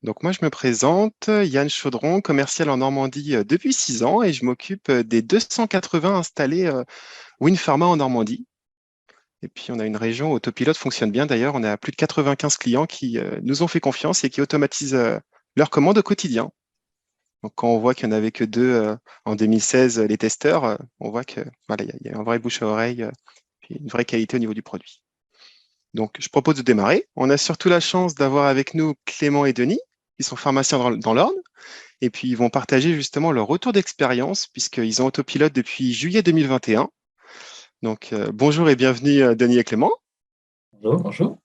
Donc moi, je me présente, Yann Chaudron, commercial en Normandie depuis 6 ans et je m'occupe des 280 installés Winpharma en Normandie. Et puis on a une région où Autopilote fonctionne bien d'ailleurs. On a plus de 95 clients qui nous ont fait confiance et qui automatisent leurs commandes au quotidien. Donc quand on voit qu'il n'y en avait que deux en 2016, les testeurs, on voit que voilà, il y a un vrai bouche à oreille, puis une vraie qualité au niveau du produit. Donc je propose de démarrer. On a surtout la chance d'avoir avec nous Clément et Denis, qui sont pharmaciens dans l'Orne. Et puis, ils vont partager justement leur retour d'expérience, puisqu'ils ont autopilote depuis juillet 2021. Donc, bonjour et bienvenue, Denis et Clément. Bonjour, bonjour.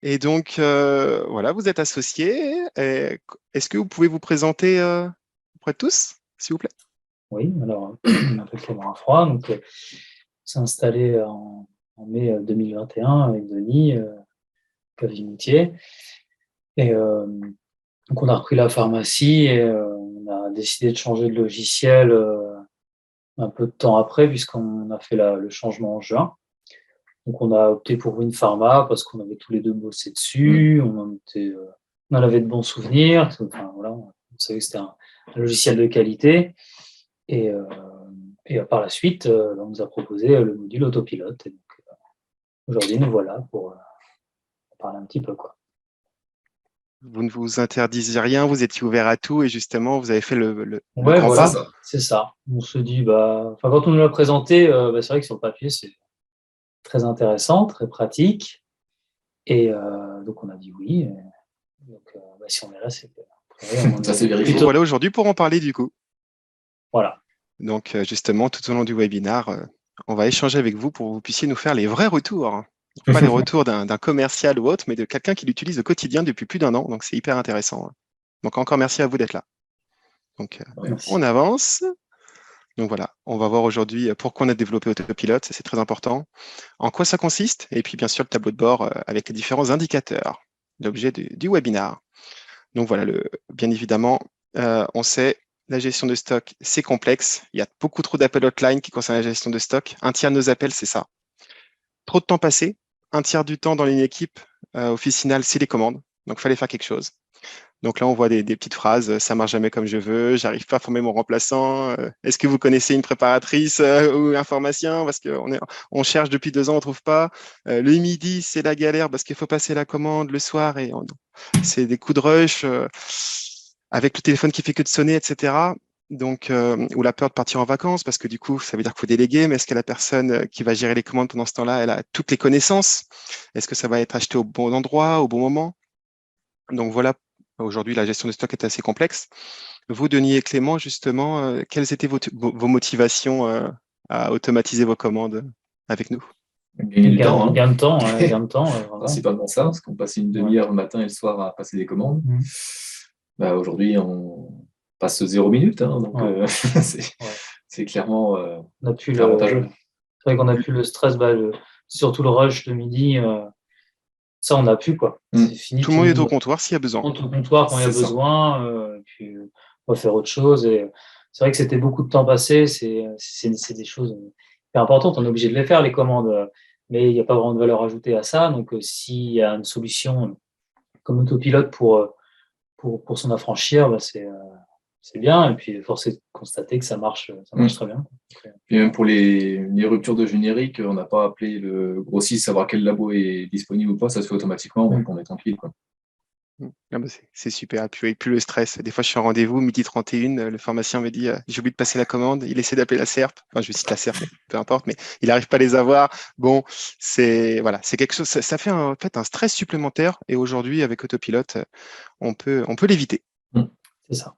Et donc, voilà, vous êtes associés. Est-ce que vous pouvez vous présenter auprès de tous, s'il vous plaît? Oui, alors, je m'appelle Clément Afroy, donc on s'est installé en mai 2021 avec Denis, Cavimoutier. Et donc on a repris la pharmacie et on a décidé de changer de logiciel un peu de temps après, puisqu'on a fait le changement en juin. Donc on a opté pour Winpharma parce qu'on avait tous les deux bossé dessus, on en avait de bons souvenirs. Enfin, voilà, on savait que c'était un logiciel de qualité. Et, euh, et par la suite, on nous a proposé le module autopilote. Et donc, aujourd'hui, nous voilà pour parler un petit peu, quoi. Vous ne vous interdisiez rien, vous étiez ouvert à tout et justement, vous avez fait le Ouais, grand voilà, pas. c'est ça. On se dit, quand on nous l'a présenté, c'est vrai que sur le papier, c'est très intéressant, très pratique. Et donc, on a dit oui. Et donc, si on est là, c'est que Ça s'est Et vous vérifié. voilà aujourd'hui pour en parler du coup. Voilà. Donc, justement, tout au long du webinaire, on va échanger avec vous pour que vous puissiez nous faire les vrais retours, hein. Pas les retours d'un commercial ou autre, mais de quelqu'un qui l'utilise au quotidien depuis plus d'1 an. Donc, c'est hyper intéressant, hein. Donc, encore merci à vous d'être là. Donc, Merci. on avance. Donc, voilà, on va voir aujourd'hui pourquoi on a développé Autopilote, c'est très important. En quoi ça consiste? Et puis, bien sûr, le tableau de bord avec les différents indicateurs, l'objet du webinaire. Donc, voilà, bien évidemment, on sait la gestion de stock, c'est complexe. Il y a beaucoup trop d'appels hotline qui concernent la gestion de stock. Un tiers de nos appels, c'est ça. Trop de temps passé. Un tiers du temps dans une équipe, au final, c'est les commandes. Donc, il fallait faire quelque chose. Donc là, on voit des petites phrases. Ça marche jamais comme je veux. J'arrive pas à former mon remplaçant. Est-ce que vous connaissez une préparatrice ou un pharmacien? Parce qu'on cherche depuis 2 ans, on trouve pas. Le midi, c'est la galère parce qu'il faut passer la commande le soir et c'est des coups de rush. Avec le téléphone qui fait que de sonner, etc. Donc, ou la peur de partir en vacances, parce que du coup, ça veut dire qu'il faut déléguer, mais est-ce que la personne qui va gérer les commandes pendant ce temps-là, elle a toutes les connaissances? Est-ce que ça va être acheté au bon endroit, au bon moment? Donc voilà, aujourd'hui, la gestion de stock est assez complexe. Vous, Denis et Clément, justement, quelles étaient vos motivations à automatiser vos commandes avec nous? Gagner du temps, hein. Gain de temps, hein, gain de temps, vraiment. Principalement ça, parce qu'on passait une Ouais. demi-heure le matin et le soir à passer des commandes. Mhm. Aujourd'hui, on passe 0 minute, hein, donc Ouais. c'est clairement On a pu avantageux. C'est vrai qu'on a pu le stress, surtout le rush de midi. Ça, on a pu, quoi. Mm. C'est fini, Tout le tout le monde est au monde comptoir s'il y a besoin. monte au comptoir quand il y a C'est ça. besoin, et puis on va faire autre chose. Et c'est vrai que c'était beaucoup de temps passé. C'est des choses hyper importantes. On est obligé de les faire, les commandes, mais il n'y a pas vraiment de valeur ajoutée à ça. Donc, s'il y a une solution comme autopilote pour s'en affranchir, c'est bien. Et puis, force est de constater que ça marche Mm. très bien. Et même pour les ruptures de générique, on n'a pas appelé le grossiste, savoir quel labo est disponible ou pas, ça se fait automatiquement, donc on est tranquille, quoi. Ah bah c'est super. Et puis, avec plus le stress. Des fois, je suis en rendez-vous, midi 31, le pharmacien me dit j'ai oublié de passer la commande. Il essaie d'appeler la SERP. Enfin, je cite la SERP, mais peu importe, mais il n'arrive pas à les avoir. Bon, c'est quelque chose. Ça fait en fait un stress supplémentaire. Et aujourd'hui, avec Autopilote, on peut l'éviter. Mm. C'est ça.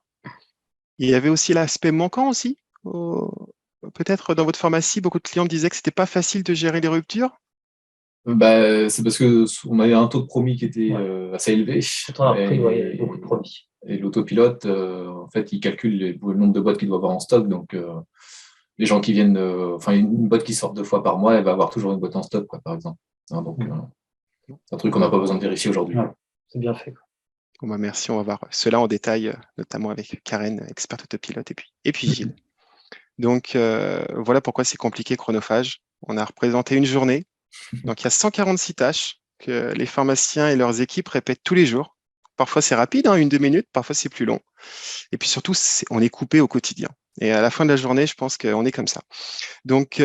Il y avait aussi l'aspect manquant aussi. Peut-être dans votre pharmacie, beaucoup de clients me disaient que c'était pas facile de gérer les ruptures. C'est parce qu'on avait un taux de promis qui était assez élevé. Quand on a repris, il y avait beaucoup de promis. Et l'autopilote, en fait, il calcule le nombre de boîtes qu'il doit avoir en stock. Donc, les gens qui viennent, une boîte qui sort 2 fois par mois, elle va avoir toujours une boîte en stock, quoi, par exemple. Hein, donc, c'est un truc qu'on n'a pas besoin de vérifier aujourd'hui. Ouais, c'est bien fait, quoi. Bon, bah, merci, on va voir cela en détail, notamment avec Karen, experte autopilote, et puis Gilles. Donc, voilà pourquoi c'est compliqué, chronophage. On a représenté une journée. Donc, il y a 146 tâches que les pharmaciens et leurs équipes répètent tous les jours. Parfois, c'est rapide, hein, 1-2 minutes, parfois, c'est plus long. Et puis surtout, on est coupé au quotidien. Et à la fin de la journée, je pense qu'on est comme ça. Donc,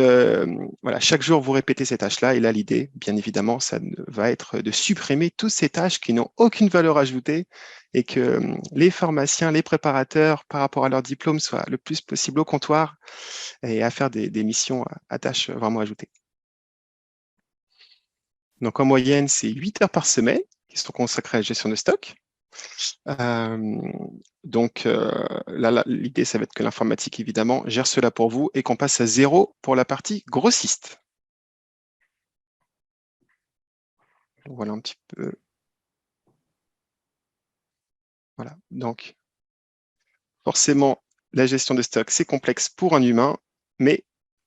voilà, chaque jour, vous répétez ces tâches-là. Et là, l'idée, bien évidemment, ça va être de supprimer toutes ces tâches qui n'ont aucune valeur ajoutée et que les pharmaciens, les préparateurs, par rapport à leur diplôme, soient le plus possible au comptoir et à faire des missions à tâches vraiment ajoutées. Donc, en moyenne, c'est 8 heures par semaine qui sont consacrées à la gestion de stock. Donc là, l'idée, ça va être que l'informatique, évidemment, gère cela pour vous et qu'on passe à 0 pour la partie grossiste. Voilà un petit peu. Voilà, donc forcément, la gestion de stock, c'est complexe pour un humain, mais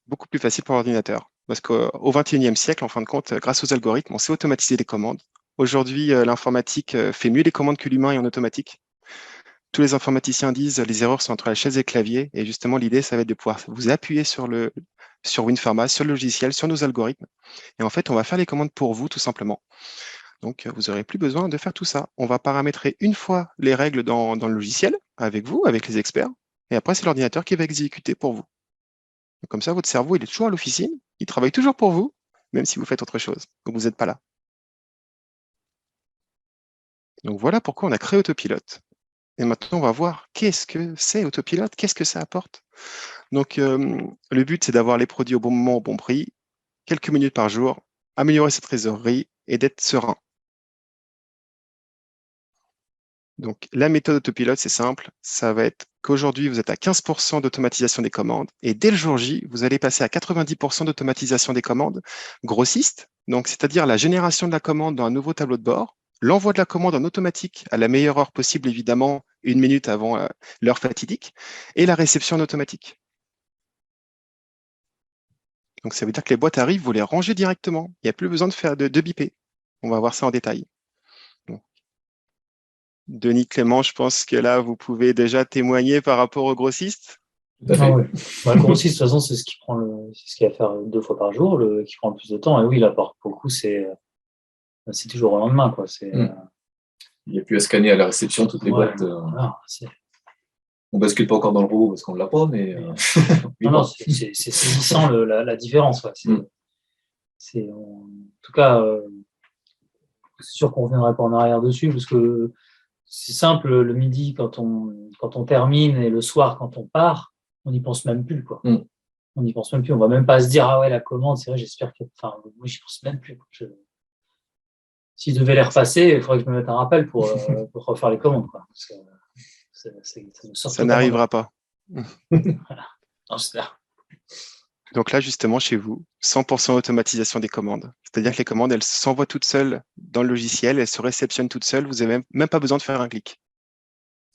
beaucoup plus facile pour l'ordinateur. Parce qu'au XXIe siècle, en fin de compte, grâce aux algorithmes, on sait automatiser les commandes. Aujourd'hui, l'informatique fait mieux les commandes que l'humain et en automatique. Tous les informaticiens disent les erreurs sont entre la chaise et le clavier. Et justement, l'idée, ça va être de pouvoir vous appuyer sur WinPharma, sur le logiciel, sur nos algorithmes. Et en fait, on va faire les commandes pour vous, tout simplement. Donc, vous n'aurez plus besoin de faire tout ça. On va paramétrer une fois les règles dans le logiciel, avec vous, avec les experts. Et après, c'est l'ordinateur qui va exécuter pour vous. Donc, comme ça, votre cerveau, il est toujours à l'officine. Il travaille toujours pour vous, même si vous faites autre chose. Donc, vous n'êtes pas là. Donc, voilà pourquoi on a créé Autopilote. Et maintenant, on va voir qu'est-ce que c'est Autopilote, qu'est-ce que ça apporte. Donc, le but, c'est d'avoir les produits au bon moment, au bon prix, quelques minutes par jour, améliorer sa trésorerie et d'être serein. Donc, la méthode Autopilote, c'est simple. Ça va être qu'aujourd'hui, vous êtes à 15% d'automatisation des commandes et dès le jour J, vous allez passer à 90% d'automatisation des commandes grossistes, donc c'est-à-dire la génération de la commande dans un nouveau tableau de bord, l'envoi de la commande en automatique à la meilleure heure possible, évidemment, 1 minute avant l'heure fatidique, et la réception en automatique. Donc, ça veut dire que les boîtes arrivent, vous les rangez directement. Il n'y a plus besoin de faire de biper. On va voir ça en détail. Bon. Denis Clément, je pense que là, vous pouvez déjà témoigner par rapport aux grossistes. Tout à fait. Ah ouais. Le grossiste, de toute façon, c'est ce qui va faire 2 fois par jour, qui prend le plus de temps. Et oui, là, pour le coup, c'est toujours au lendemain, quoi. Il n'y a plus à scanner à la réception toutes les boîtes. Voilà, On bascule pas encore dans le robot parce qu'on ne l'a pas, mais. non, c'est saisissant la différence. Ouais. En tout cas, c'est sûr qu'on ne reviendrait pas en arrière dessus parce que c'est simple, le midi, quand on termine et le soir, quand on part, on n'y pense même plus, quoi. On n'y pense même plus. On va même pas se dire, ah ouais, la commande, c'est vrai, j'espère que. Enfin, moi, j'y pense même plus. Si je devais les repasser, il faudrait que je me mette un rappel pour refaire les commandes, quoi. Parce que ça me sort Ça n'arrivera pas. Voilà. Non, c'est clair. Donc là, justement, chez vous, 100% automatisation des commandes. C'est-à-dire que les commandes, elles s'envoient toutes seules dans le logiciel, elles se réceptionnent toutes seules, vous n'avez même pas besoin de faire un clic.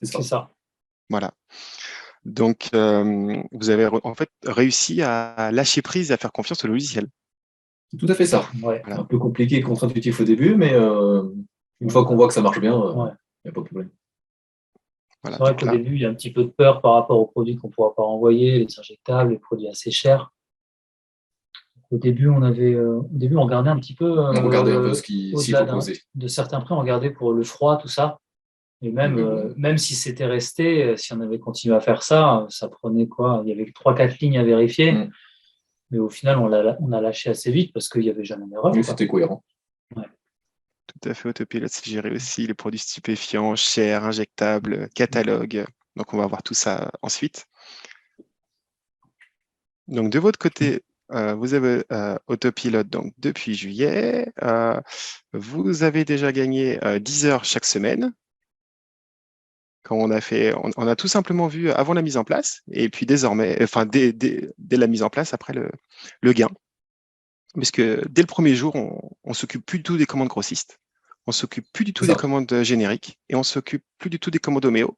C'est ça. Voilà. Donc, vous avez en fait réussi à lâcher prise et à faire confiance au logiciel. C'est tout à fait ça. Ouais. Un peu compliqué et contre-intuitif au début, mais une fois qu'on voit que ça marche bien, il n'y a pas de problème. Voilà, c'est vrai qu'au début, il y a un petit peu de peur par rapport aux produits qu'on ne pourra pas envoyer, les injectables, les produits assez chers. Au début, on regardait un petit peu. On regardait un peu s'il faut poser. De certains prix, on regardait pour le froid, tout ça. Et même si c'était resté, si on avait continué à faire ça, ça prenait quoi? Il y avait 3-4 lignes à vérifier. Mais au final, on a lâché assez vite parce qu'il n'y avait jamais d'erreur. Oui, c'était cohérent. Ouais. Tout à fait, Autopilote, c'est gérer aussi les produits stupéfiants, chers, injectables, catalogue. Donc, on va voir tout ça ensuite. Donc, de votre côté, vous avez Autopilote donc, depuis juillet. Vous avez déjà gagné 10 heures chaque semaine. Quand on a tout simplement vu avant la mise en place, et puis désormais, enfin dès la mise en place, après le gain. Parce que dès le premier jour, on s'occupe plus du tout des commandes grossistes, on s'occupe plus du tout des commandes génériques, et on s'occupe plus du tout des commandes homéo.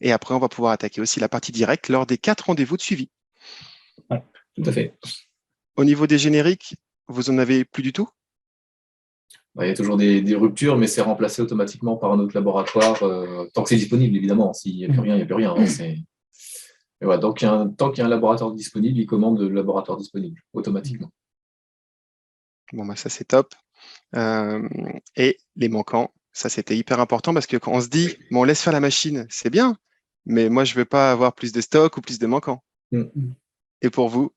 Et après, on va pouvoir attaquer aussi la partie directe lors des 4 rendez-vous de suivi. Ouais, tout à fait. Au niveau des génériques, vous en avez plus du tout? Il y a toujours des ruptures, mais c'est remplacé automatiquement par un autre laboratoire, tant que c'est disponible, évidemment. S'il n'y a plus rien, il n'y a plus rien. Hein, et voilà, donc, tant qu'il y a un laboratoire disponible, il commande le laboratoire disponible, automatiquement. Bon, bah, ça, c'est top. Et les manquants, Ça, c'était hyper important parce que quand on se dit, bon, on laisse faire la machine, c'est bien, mais moi, je veux pas avoir plus de stock ou plus de manquants. Et pour vous?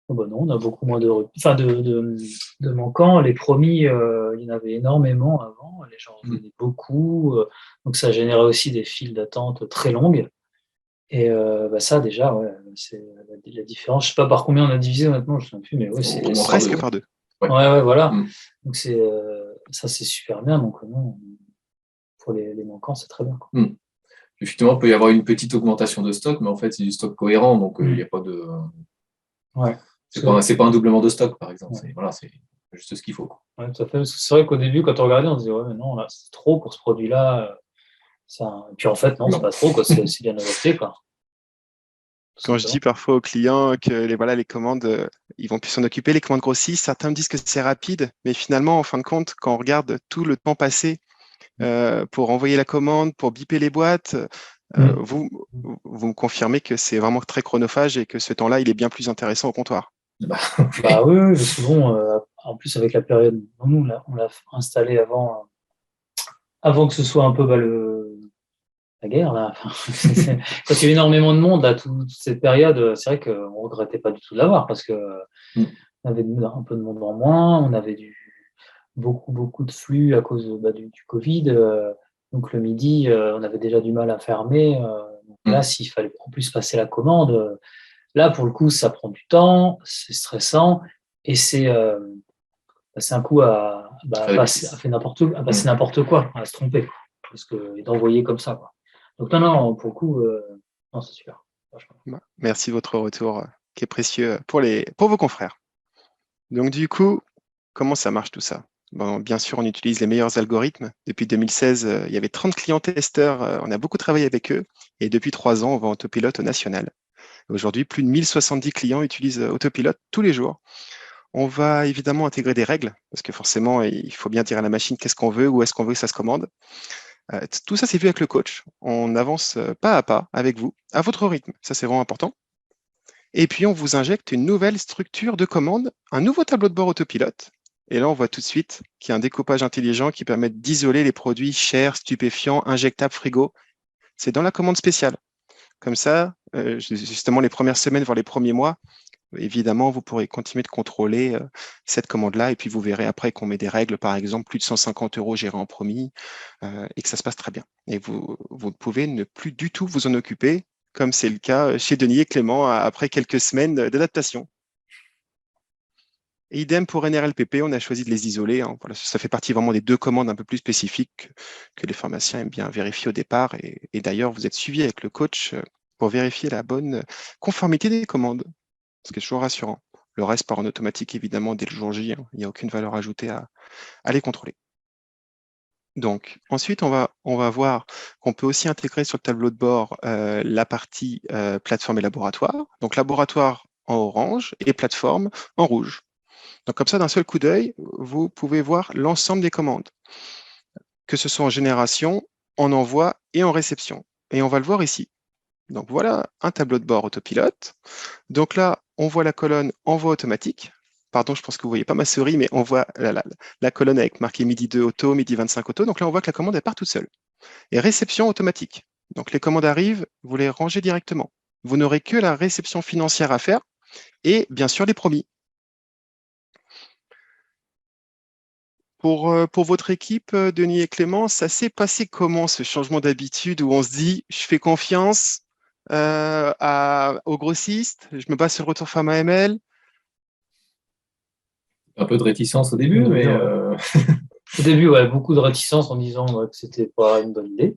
Oh bah non, on a beaucoup moins de manquants. Les promis, il y en avait énormément avant. Les gens venaient beaucoup. Donc ça générait aussi des files d'attente très longues. Et bah ça, déjà, ouais, c'est la différence. Je sais pas par combien on a divisé, honnêtement, je ne sais plus, mais ouais, c'est Au moins Presque deux. par 2. Ouais, voilà. Donc ça, c'est super bien. Donc non, pour les manquants, c'est très bien, quoi. Effectivement, il peut y avoir une petite augmentation de stock, mais en fait, c'est du stock cohérent, donc il n'y a pas de. Ouais. C'est pas un doublement de stock, par exemple. Ouais. Voilà, c'est juste ce qu'il faut. Ouais, tout à fait. Parce que c'est vrai qu'au début, quand on regardait, on se disait, ouais, mais non, là, c'est trop pour ce produit-là. Ça... Et puis en fait, non, c'est pas trop, quoi. C'est bien adapté, quoi. Quand je dis parfois aux clients que les commandes, ils vont plus s'en occuper, les commandes grossissent, certains me disent que c'est rapide, mais finalement, en fin de compte, quand on regarde tout le temps passé pour envoyer la commande, pour biper les boîtes, vous me confirmez que c'est vraiment très chronophage et que ce temps-là, il est bien plus intéressant au comptoir. Bah oui, parce que bon, en plus avec la période, nous, on l'a installé avant que ce soit un peu la guerre, là. Quand il y a eu énormément de monde, là, toute cette période, c'est vrai qu'on ne regrettait pas du tout de l'avoir parce que on avait un peu de monde en moins, on avait beaucoup de flux à cause du Covid. Donc le midi, on avait déjà du mal à fermer. Donc là, s'il fallait en plus passer la commande, là, pour le coup, ça prend du temps, c'est stressant et c'est un coup à passer n'importe quoi, à se tromper, parce que, et d'envoyer comme ça, quoi. Donc non, pour le coup, non, c'est super. Merci de votre retour qui est précieux pour vos confrères. Donc du coup, comment ça marche tout ça? Bon, bien sûr, on utilise les meilleurs algorithmes. Depuis 2016, il y avait 30 clients testeurs. On a beaucoup travaillé avec eux. Et depuis 3 ans, on va en autopilote au national. Aujourd'hui, plus de 1070 clients utilisent autopilote tous les jours. On va évidemment intégrer des règles, parce que forcément, il faut bien dire à la machine qu'est-ce qu'on veut, où est-ce qu'on veut que ça se commande. Tout ça, c'est vu avec le coach. On avance pas à pas avec vous, à votre rythme. Ça, c'est vraiment important. Et puis, on vous injecte une nouvelle structure de commande, un nouveau tableau de bord autopilote. Et là, on voit tout de suite qu'il y a un découpage intelligent qui permet d'isoler les produits chers, stupéfiants, injectables, frigo. C'est dans la commande spéciale. Comme ça, justement, les premières semaines, voire les premiers mois, évidemment, vous pourrez continuer de contrôler cette commande-là. Et puis, vous verrez après qu'on met des règles, par exemple, plus de 150 € gérés en promis, et que ça se passe très bien. Et vous pouvez ne plus du tout vous en occuper, comme c'est le cas chez Denis et Clément après quelques semaines d'adaptation. Et idem pour NRLPP, on a choisi de les isoler. Hein. Voilà, ça fait partie vraiment des 2 commandes un peu plus spécifiques que les pharmaciens aiment bien vérifier au départ. Et d'ailleurs, vous êtes suivi avec le coach pour vérifier la bonne conformité des commandes, ce qui est toujours rassurant. Le reste part en automatique, évidemment, dès le jour J. Hein. Il n'y a aucune valeur ajoutée à les contrôler. Donc, ensuite, on va voir qu'on peut aussi intégrer sur le tableau de bord la partie plateforme et laboratoire. Donc, laboratoire en orange et plateforme en rouge. Donc, comme ça, d'un seul coup d'œil, vous pouvez voir l'ensemble des commandes, que ce soit en génération, en envoi et en réception. Et on va le voir ici. Donc, voilà un tableau de bord autopilote. Donc là, on voit la colonne envoi automatique. Pardon, je pense que vous ne voyez pas ma souris, mais on voit la colonne avec marqué midi 2 auto, midi 25 auto. Donc là, on voit que la commande, elle part toute seule. Et réception automatique. Donc les commandes arrivent, vous les rangez directement. Vous n'aurez que la réception financière à faire et bien sûr les promis. Pour votre équipe, Denis et Clément, ça s'est passé comment ce changement d'habitude où on se dit je fais confiance aux grossistes, je me base sur le retour pharma ML? Un peu de réticence au début, mais Au début, ouais, beaucoup de réticence en disant que c'était pas une bonne idée,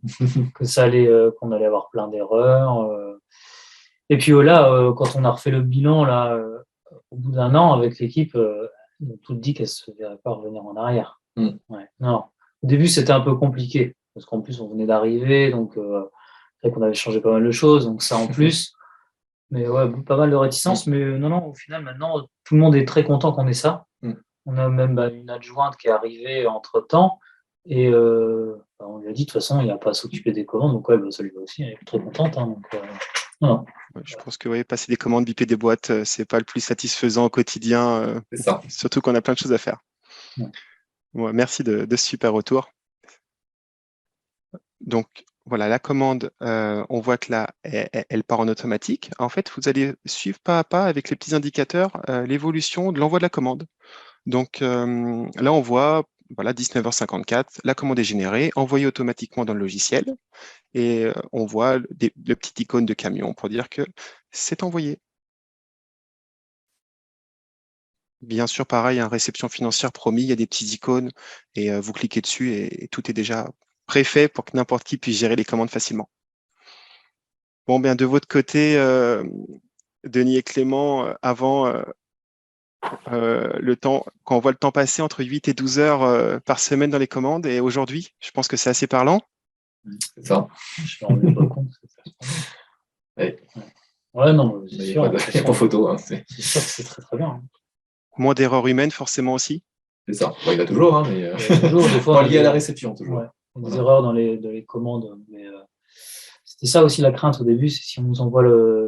que ça allait, qu'on allait avoir plein d'erreurs. Et puis là, quand on a refait le bilan là, au bout d'un an avec l'équipe, ils ont tout dit qu'elle se verrait pas revenir en arrière. Ouais. Non. Au début, c'était un peu compliqué parce qu'en plus on venait d'arriver, donc c'est vrai qu'on avait changé pas mal de choses, donc ça en plus. Mais ouais, pas mal de réticence, mais non, au final maintenant tout le monde est très content qu'on ait ça. On a même une adjointe qui est arrivée entre-temps et on lui a dit de toute façon il n'y a pas à s'occuper des commandes, donc ouais, ça lui va aussi, elle est trop contente. Hein, donc, non. Ouais, je pense que passer des commandes, biper des boîtes, c'est pas le plus satisfaisant au quotidien, c'est ça. surtout qu'on a plein de choses à faire. Ouais. Ouais, merci de ce super retour. Donc, voilà, la commande, on voit que là, elle part en automatique. En fait, vous allez suivre pas à pas avec les petits indicateurs l'évolution de l'envoi de la commande. Donc là, on voit, voilà, 19h54, la commande est générée, envoyée automatiquement dans le logiciel, et on voit le petit icône de camion pour dire que c'est envoyé. Bien sûr, pareil, réception financière promis, il y a des petits icônes, et vous cliquez dessus, et tout est déjà préfait pour que n'importe qui puisse gérer les commandes facilement. Bon, bien, de votre côté, Denis et Clément, avant, le temps, quand on voit le temps passer entre 8 et 12 heures par semaine dans les commandes, et aujourd'hui, je pense que c'est assez parlant. C'est ça. Je me rendais pas compte. Ouais. Ouais, non, c'est Il n'y sûr. a pas photo. Hein, c'est sûr que c'est très très bien. Moins d'erreurs humaines, forcément aussi. c'est ça. Bon, il y en a toujours, hein, mais Il y a toujours, des fois, pas lié à la réception, toujours. Ouais, des erreurs dans les commandes. Mais c'était ça aussi la crainte au début, c'est si on nous envoie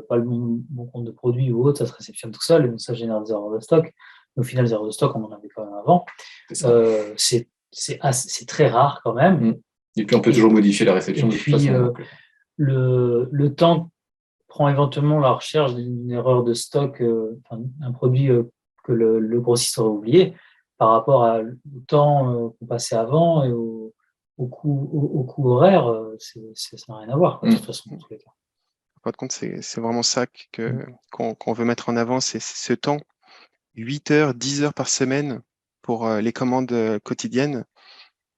pas le bon compte de produit ou autre, ça se réceptionne tout seul, et donc ça génère des erreurs de stock. Mais au final, des erreurs de stock, on en avait quand même avant. C'est très rare quand même. Et puis on peut toujours modifier la réception et de toute puis, façon. le temps prend éventuellement la recherche d'une erreur de stock, un produit que le grossiste aurait oublié par rapport au temps qu'on passait avant et au coût horaire, ça n'a rien à voir, de toute façon, dans tous les cas. En fin de compte, c'est vraiment ça qu'on veut mettre en avant, c'est ce temps, 8 heures, 10 heures par semaine pour les commandes quotidiennes,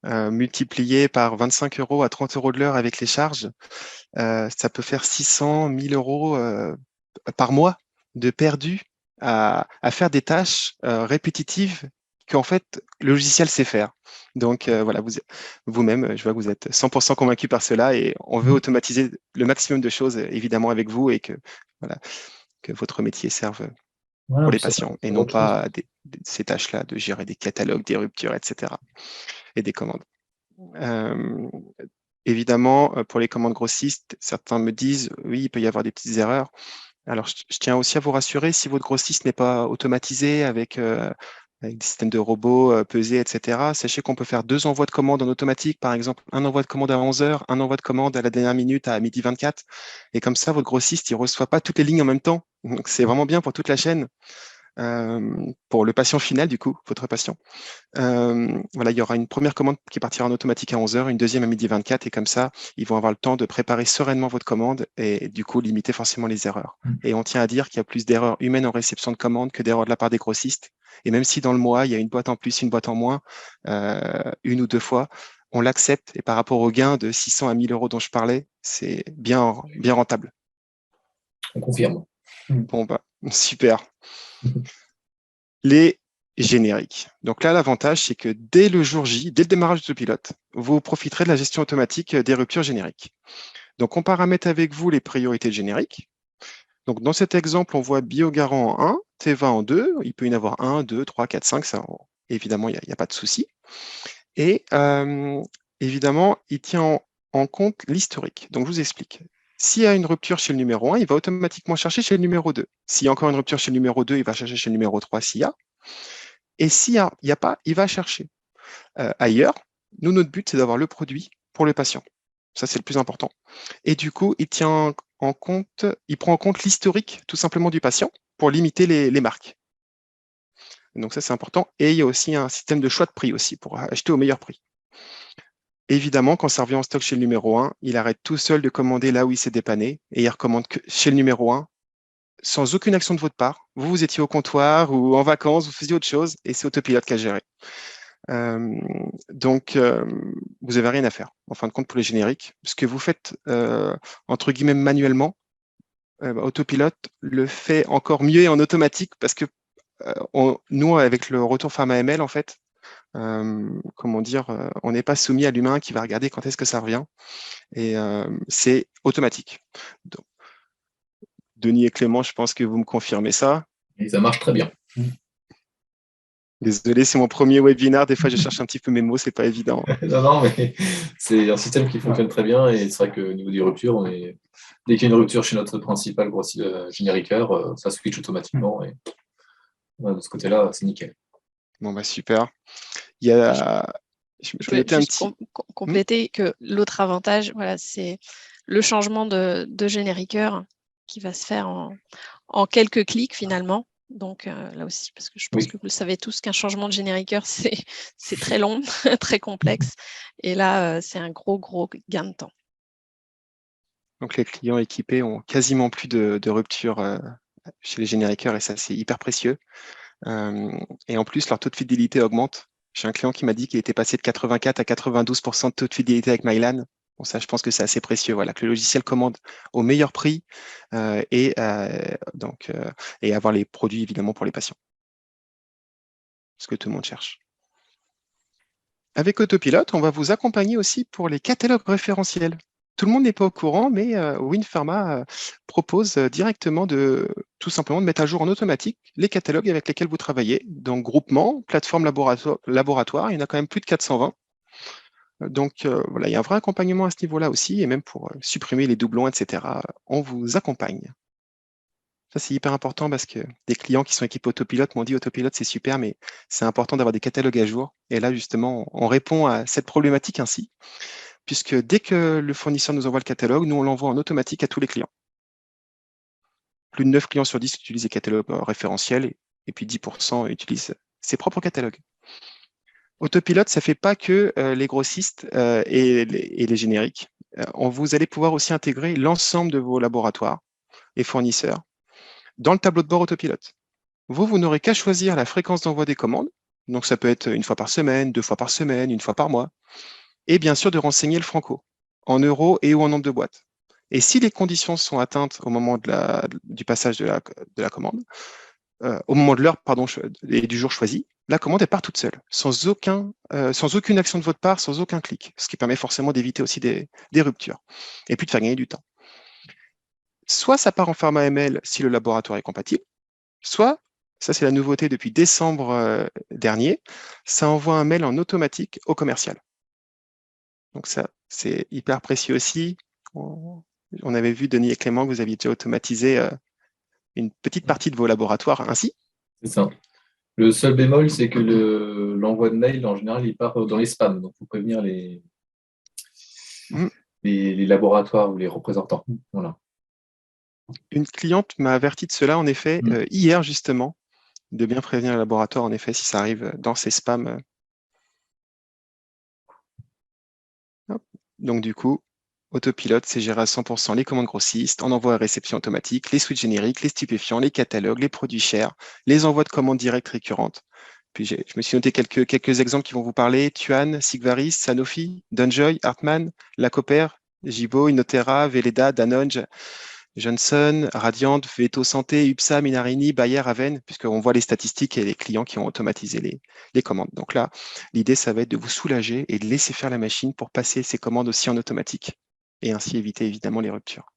multiplié par 25 € à 30 € de l'heure avec les charges. Ça peut faire 600, 1000 € par mois de perdu à faire des tâches répétitives qu'en fait le logiciel sait faire. Donc voilà, vous-même, je vois que vous êtes 100% convaincu par cela, et on veut automatiser le maximum de choses évidemment avec vous, et que, voilà, que votre métier serve pour les patients et non pas ces tâches-là de gérer des catalogues, des ruptures, etc. et des commandes. Évidemment, pour les commandes grossistes, certains me disent oui, il peut y avoir des petites erreurs. Alors, je tiens aussi à vous rassurer, si votre grossiste n'est pas automatisé avec des systèmes de robots pesés, etc., sachez qu'on peut faire 2 envois de commandes en automatique, par exemple, un envoi de commande à 11 heures, un envoi de commande à la dernière minute à 12h24. Et comme ça, votre grossiste, il ne reçoit pas toutes les lignes en même temps. Donc, c'est vraiment bien pour toute la chaîne. Pour le patient final, du coup, votre patient. Voilà, il y aura une première commande qui partira en automatique à 11 heures, une deuxième à 12h24, et comme ça, ils vont avoir le temps de préparer sereinement votre commande et du coup limiter forcément les erreurs. Et on tient à dire qu'il y a plus d'erreurs humaines en réception de commande que d'erreurs de la part des grossistes. Et même si dans le mois, il y a une boîte en plus, une boîte en moins, une ou deux fois, on l'accepte, et par rapport au gain de 600 à 1000 € dont je parlais, c'est bien rentable. On confirme. Bon, bah, super. Les génériques. Donc là, l'avantage, c'est que dès le jour J, dès le démarrage de pilote, vous profiterez de la gestion automatique des ruptures génériques. Donc, on paramètre avec vous les priorités de générique. Donc, dans cet exemple, on voit Biogarant en 1, Teva en 2. Il peut y en avoir 1, 2, 3, 4, 5. Ça, évidemment, il n'y a pas de souci. Et évidemment, il tient en compte l'historique. Donc, je vous explique. S'il y a une rupture chez le numéro 1, il va automatiquement chercher chez le numéro 2. S'il y a encore une rupture chez le numéro 2, il va chercher chez le numéro 3 s'il y a. Et s'il n'y a pas, il va chercher ailleurs. Nous, notre but, c'est d'avoir le produit pour le patient. Ça, c'est le plus important. Et du coup, il prend en compte l'historique tout simplement du patient pour limiter les marques. Donc ça, c'est important. Et il y a aussi un système de choix de prix aussi pour acheter au meilleur prix. Évidemment, quand ça revient en stock chez le numéro 1, il arrête tout seul de commander là où il s'est dépanné, et il recommande que chez le numéro 1 sans aucune action de votre part. Vous étiez au comptoir ou en vacances, vous faisiez autre chose, et c'est Autopilote qui a géré. Donc, vous n'avez rien à faire, en fin de compte, pour les génériques. Ce que vous faites, entre guillemets, manuellement, Autopilote le fait encore mieux et en automatique, parce que nous, avec le retour PharmaML, en fait, comment dire, on n'est pas soumis à l'humain qui va regarder quand est-ce que ça revient, et c'est automatique. Donc, Denis et Clément, je pense que vous me confirmez ça. Et ça marche très bien. Désolé, c'est mon premier webinar. Des fois, je cherche un petit peu mes mots, c'est pas évident. Non, mais c'est un système qui fonctionne très bien, et c'est vrai qu'au niveau des ruptures, dès qu'il y a une rupture chez notre principal génériqueur, ça switch automatiquement, et de ce côté-là, c'est nickel. Bon, bah super. Il y a, je Je m'étais veux noté un juste petit. compléter que l'autre avantage, voilà, c'est le changement de génériqueur qui va se faire en quelques clics finalement. Donc là aussi, parce que je pense Oui. que vous le savez tous qu'un changement de générateur, c'est très long, très complexe. Et là, c'est un gros gain de temps. Donc les clients équipés ont quasiment plus de rupture chez les génériqueurs et ça, c'est hyper précieux. Et en plus, leur taux de fidélité augmente. J'ai un client qui m'a dit qu'il était passé de 84 à 92% de taux de fidélité avec Mylan. Bon, ça, je pense que c'est assez précieux. Voilà, que le logiciel commande au meilleur prix et avoir les produits évidemment pour les patients. Ce que tout le monde cherche. Avec Autopilot, on va vous accompagner aussi pour les catalogues référentiels. Tout le monde n'est pas au courant, mais WinPharma propose directement tout simplement de mettre à jour en automatique les catalogues avec lesquels vous travaillez. Donc, groupement, plateforme laboratoire, il y en a quand même plus de 420. Donc, voilà, il y a un vrai accompagnement à ce niveau-là aussi, et même pour supprimer les doublons, etc., on vous accompagne. Ça, c'est hyper important parce que des clients qui sont équipés Autopilot m'ont dit Autopilot, c'est super, mais c'est important d'avoir des catalogues à jour. Et là, justement, on répond à cette problématique ainsi, puisque dès que le fournisseur nous envoie le catalogue, nous, on l'envoie en automatique à tous les clients. Plus de 9 clients sur 10 utilisent les catalogues référentiels et puis 10% utilisent ses propres catalogues. Autopilot, ça ne fait pas que les grossistes et les génériques. Vous allez pouvoir aussi intégrer l'ensemble de vos laboratoires et fournisseurs dans le tableau de bord Autopilot. Vous n'aurez qu'à choisir la fréquence d'envoi des commandes. Donc, ça peut être une fois par semaine, 2 fois par semaine, une fois par mois. Et bien sûr, de renseigner le franco en euros et ou en nombre de boîtes. Et si les conditions sont atteintes au moment du passage de la commande, au moment de l'heure, pardon, et du jour choisi, la commande, elle part toute seule, sans aucune action de votre part, sans aucun clic, ce qui permet forcément d'éviter aussi des ruptures et puis de faire gagner du temps. Soit ça part en format ML si le laboratoire est compatible, soit, ça c'est la nouveauté depuis décembre dernier, ça envoie un mail en automatique au commercial. Donc ça, c'est hyper précieux aussi. On avait vu, Denis et Clément, que vous aviez déjà automatisé une petite partie de vos laboratoires ainsi. C'est ça. Le seul bémol, c'est que l'envoi de mail, en général, il part dans les spams. Donc, il faut prévenir les laboratoires ou les représentants. Voilà. Une cliente m'a averti de cela, en effet, hier justement, de bien prévenir le laboratoire, en effet, si ça arrive dans ses spams. Donc du coup, Autopilot, c'est gérer à 100% les commandes grossistes, en envoi à réception automatique, les switches génériques, les stupéfiants, les catalogues, les produits chers, les envois de commandes directes récurrentes. Puis je me suis noté quelques exemples qui vont vous parler. Tuan, Sigvaris, Sanofi, Dunjoy, Hartmann, Lacoper, Gibo, Inotera, Veleda, Danone, Johnson, Radiant, Veto Santé, UPSA, Minarini, Bayer, Aven, puisqu'on voit les statistiques et les clients qui ont automatisé les commandes. Donc là, l'idée, ça va être de vous soulager et de laisser faire la machine pour passer ces commandes aussi en automatique et ainsi éviter évidemment les ruptures.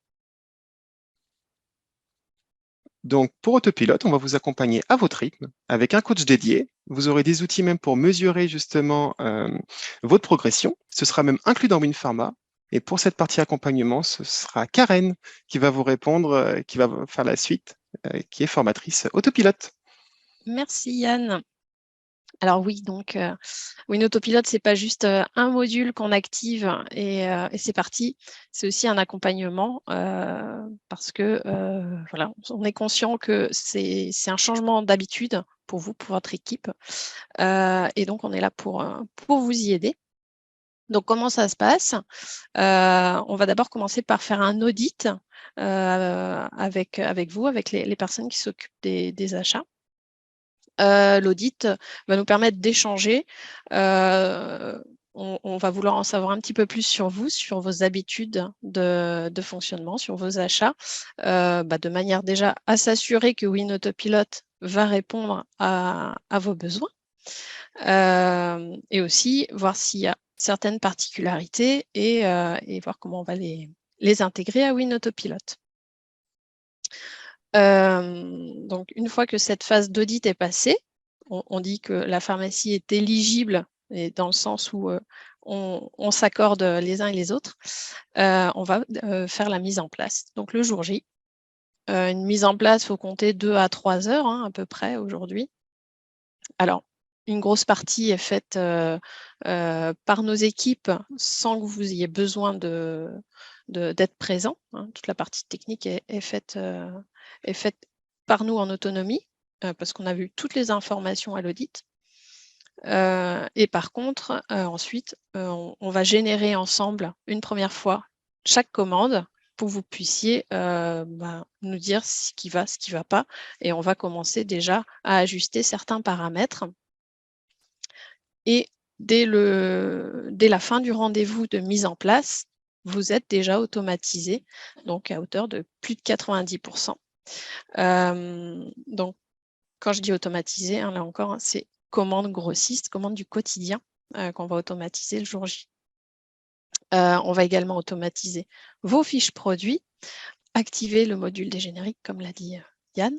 Donc, pour Autopilot, on va vous accompagner à votre rythme avec un coach dédié. Vous aurez des outils même pour mesurer justement votre progression. Ce sera même inclus dans WinPharma. Et pour cette partie accompagnement, ce sera Karen qui va vous répondre, qui va faire la suite, qui est formatrice Autopilot. Merci Yann. Alors oui, donc WinAutoPilot, ce n'est pas juste un module qu'on active et c'est parti. C'est aussi un accompagnement parce que voilà, on est conscient que c'est un changement d'habitude pour vous, pour votre équipe. Et donc, on est là pour vous y aider. Donc, comment ça se passe? On va d'abord commencer par faire un audit avec vous, avec les personnes qui s'occupent des achats. L'audit va nous permettre d'échanger. On va vouloir en savoir un petit peu plus sur vous, sur vos habitudes de fonctionnement, sur vos achats, de manière déjà à s'assurer que WinAutoPilot va répondre à vos besoins et aussi voir s'il y a certaines particularités et voir comment on va les intégrer à WinAutoPilot. Donc, une fois que cette phase d'audit est passée, on dit que la pharmacie est éligible, et dans le sens où on s'accorde les uns et les autres, on va faire la mise en place. Donc, le jour J, une mise en place, il faut compter 2 à 3 heures à peu près aujourd'hui. Alors, une grosse partie est faite par nos équipes sans que vous ayez besoin d'être présent. Hein. Toute la partie technique est faite par nous en autonomie parce qu'on a vu toutes les informations à l'audit. Et par contre, ensuite, on va générer ensemble une première fois chaque commande pour que vous puissiez nous dire ce qui va, ce qui ne va pas. Et on va commencer déjà à ajuster certains paramètres. Et dès la fin du rendez-vous de mise en place, vous êtes déjà automatisé, donc à hauteur de plus de 90%. Donc, quand je dis automatisé, hein, là encore, hein, c'est commande grossiste, commande du quotidien qu'on va automatiser le jour J. On va également automatiser vos fiches produits, activer le module des génériques, comme l'a dit Yann.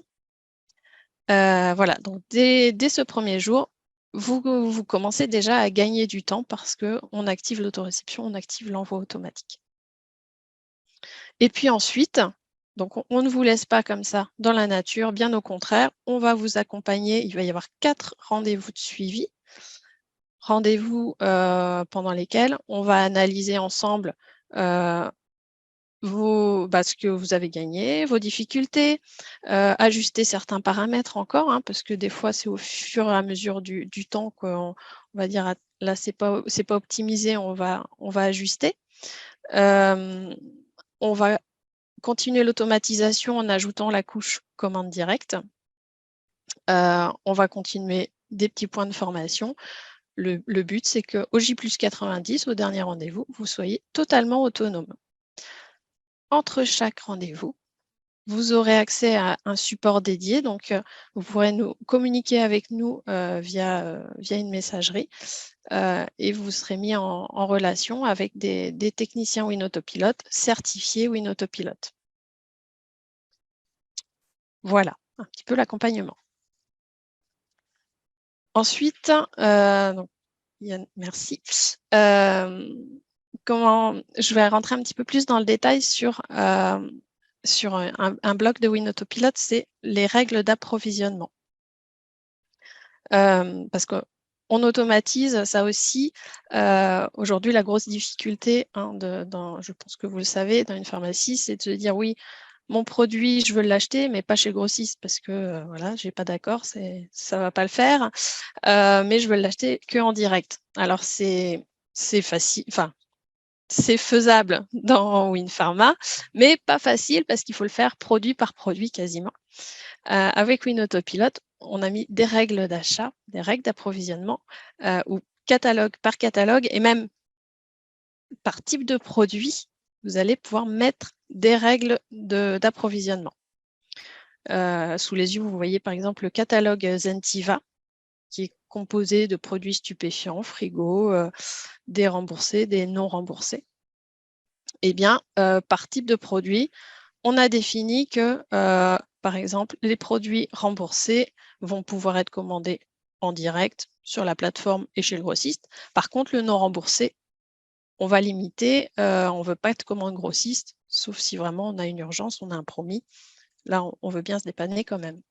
Voilà, donc dès ce premier jour, vous commencez déjà à gagner du temps parce qu'on active l'autoréception, on active l'envoi automatique. Et puis ensuite, donc on ne vous laisse pas comme ça dans la nature, bien au contraire, on va vous accompagner. Il va y avoir 4 rendez-vous de suivi. Rendez-vous pendant lesquels on va analyser ensemble ce que vous avez gagné, vos difficultés, ajuster certains paramètres encore, hein, parce que des fois, c'est au fur et à mesure du temps qu'on va dire, là, c'est pas optimisé, on va ajuster. On va continuer l'automatisation en ajoutant la couche commande directe. On va continuer des petits points de formation. Le but, c'est qu'au J+90, au dernier rendez-vous, vous soyez totalement autonome. Entre chaque rendez-vous, vous aurez accès à un support dédié, donc vous pourrez nous communiquer avec nous via une messagerie et vous serez mis en relation avec des techniciens WinAutoPilot certifiés WinAutoPilot. Voilà, un petit peu l'accompagnement. Ensuite, donc, Yann, merci. Je vais rentrer un petit peu plus dans le détail sur un bloc de WinAutoPilot, c'est les règles d'approvisionnement. Parce qu'on automatise ça aussi. Aujourd'hui, la grosse difficulté, hein, je pense que vous le savez, dans une pharmacie, c'est de se dire oui, mon produit, je veux l'acheter, mais pas chez le grossiste parce que voilà, j'ai pas d'accord, ça va pas le faire. Mais je veux l'acheter que en direct. Alors c'est facile, enfin c'est faisable dans WinPharma, mais pas facile parce qu'il faut le faire produit par produit quasiment. Avec WinAutoPilot, on a mis des règles d'achat, des règles d'approvisionnement, ou catalogue par catalogue et même par type de produit, vous allez pouvoir mettre des règles d'approvisionnement. Sous les yeux, vous voyez par exemple le catalogue Zentiva, qui est composé de produits stupéfiants, frigo, des remboursés, des non remboursés. Eh bien, par type de produit, on a défini que, par exemple, les produits remboursés vont pouvoir être commandés en direct sur la plateforme et chez le grossiste. Par contre, le non remboursé, on va limiter, on ne veut pas être commande grossiste, sauf si vraiment on a une urgence, on a un promis. Là, on veut bien se dépanner quand même.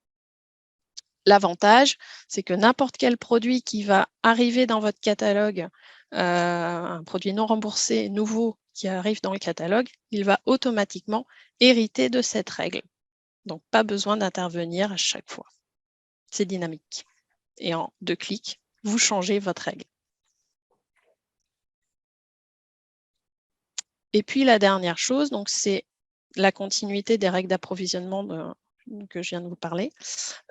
L'avantage, c'est que n'importe quel produit qui va arriver dans votre catalogue, un produit non remboursé nouveau qui arrive dans le catalogue, il va automatiquement hériter de cette règle. Donc, pas besoin d'intervenir à chaque fois. C'est dynamique. Et en 2 clics, vous changez votre règle. Et puis, la dernière chose, donc c'est la continuité des règles d'approvisionnement que je viens de vous parler.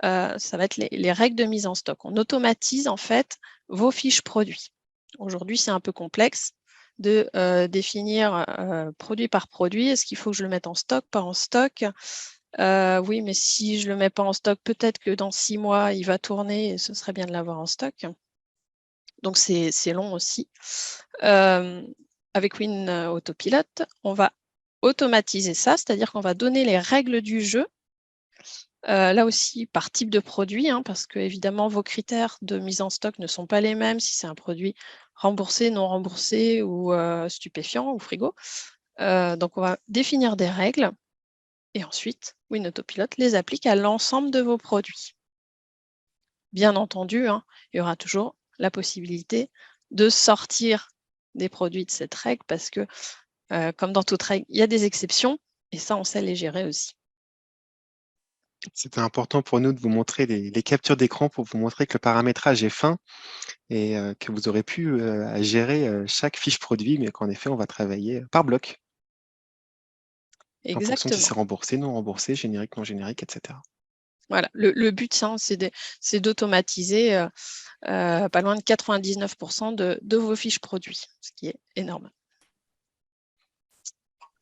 Ça va être les règles de mise en stock. On automatise en fait vos fiches produits. Aujourd'hui, c'est un peu complexe de définir produit par produit. Est-ce qu'il faut que je le mette en stock, pas en stock? Oui, mais si je ne le mets pas en stock, peut-être que dans 6 mois, il va tourner et ce serait bien de l'avoir en stock. Donc, c'est long aussi. Avec WinAutoPilot, on va automatiser ça, c'est-à-dire qu'on va donner les règles du jeu. Là aussi, par type de produit, hein, parce que évidemment, vos critères de mise en stock ne sont pas les mêmes si c'est un produit remboursé, non remboursé ou stupéfiant ou frigo. Donc, on va définir des règles et ensuite, WinAutoPilot les applique à l'ensemble de vos produits. bien entendu, hein, il y aura toujours la possibilité de sortir des produits de cette règle parce que, comme dans toute règle, il y a des exceptions et ça, on sait les gérer aussi. C'était important pour nous de vous montrer les captures d'écran pour vous montrer que le paramétrage est fin et que vous aurez pu gérer chaque fiche produit, mais qu'en effet, on va travailler par bloc en fonction de si Exactement. c'est remboursé, non remboursé, générique, non générique, etc. Voilà, le but, hein, c'est d'automatiser pas loin de 99% de vos fiches produits, ce qui est énorme.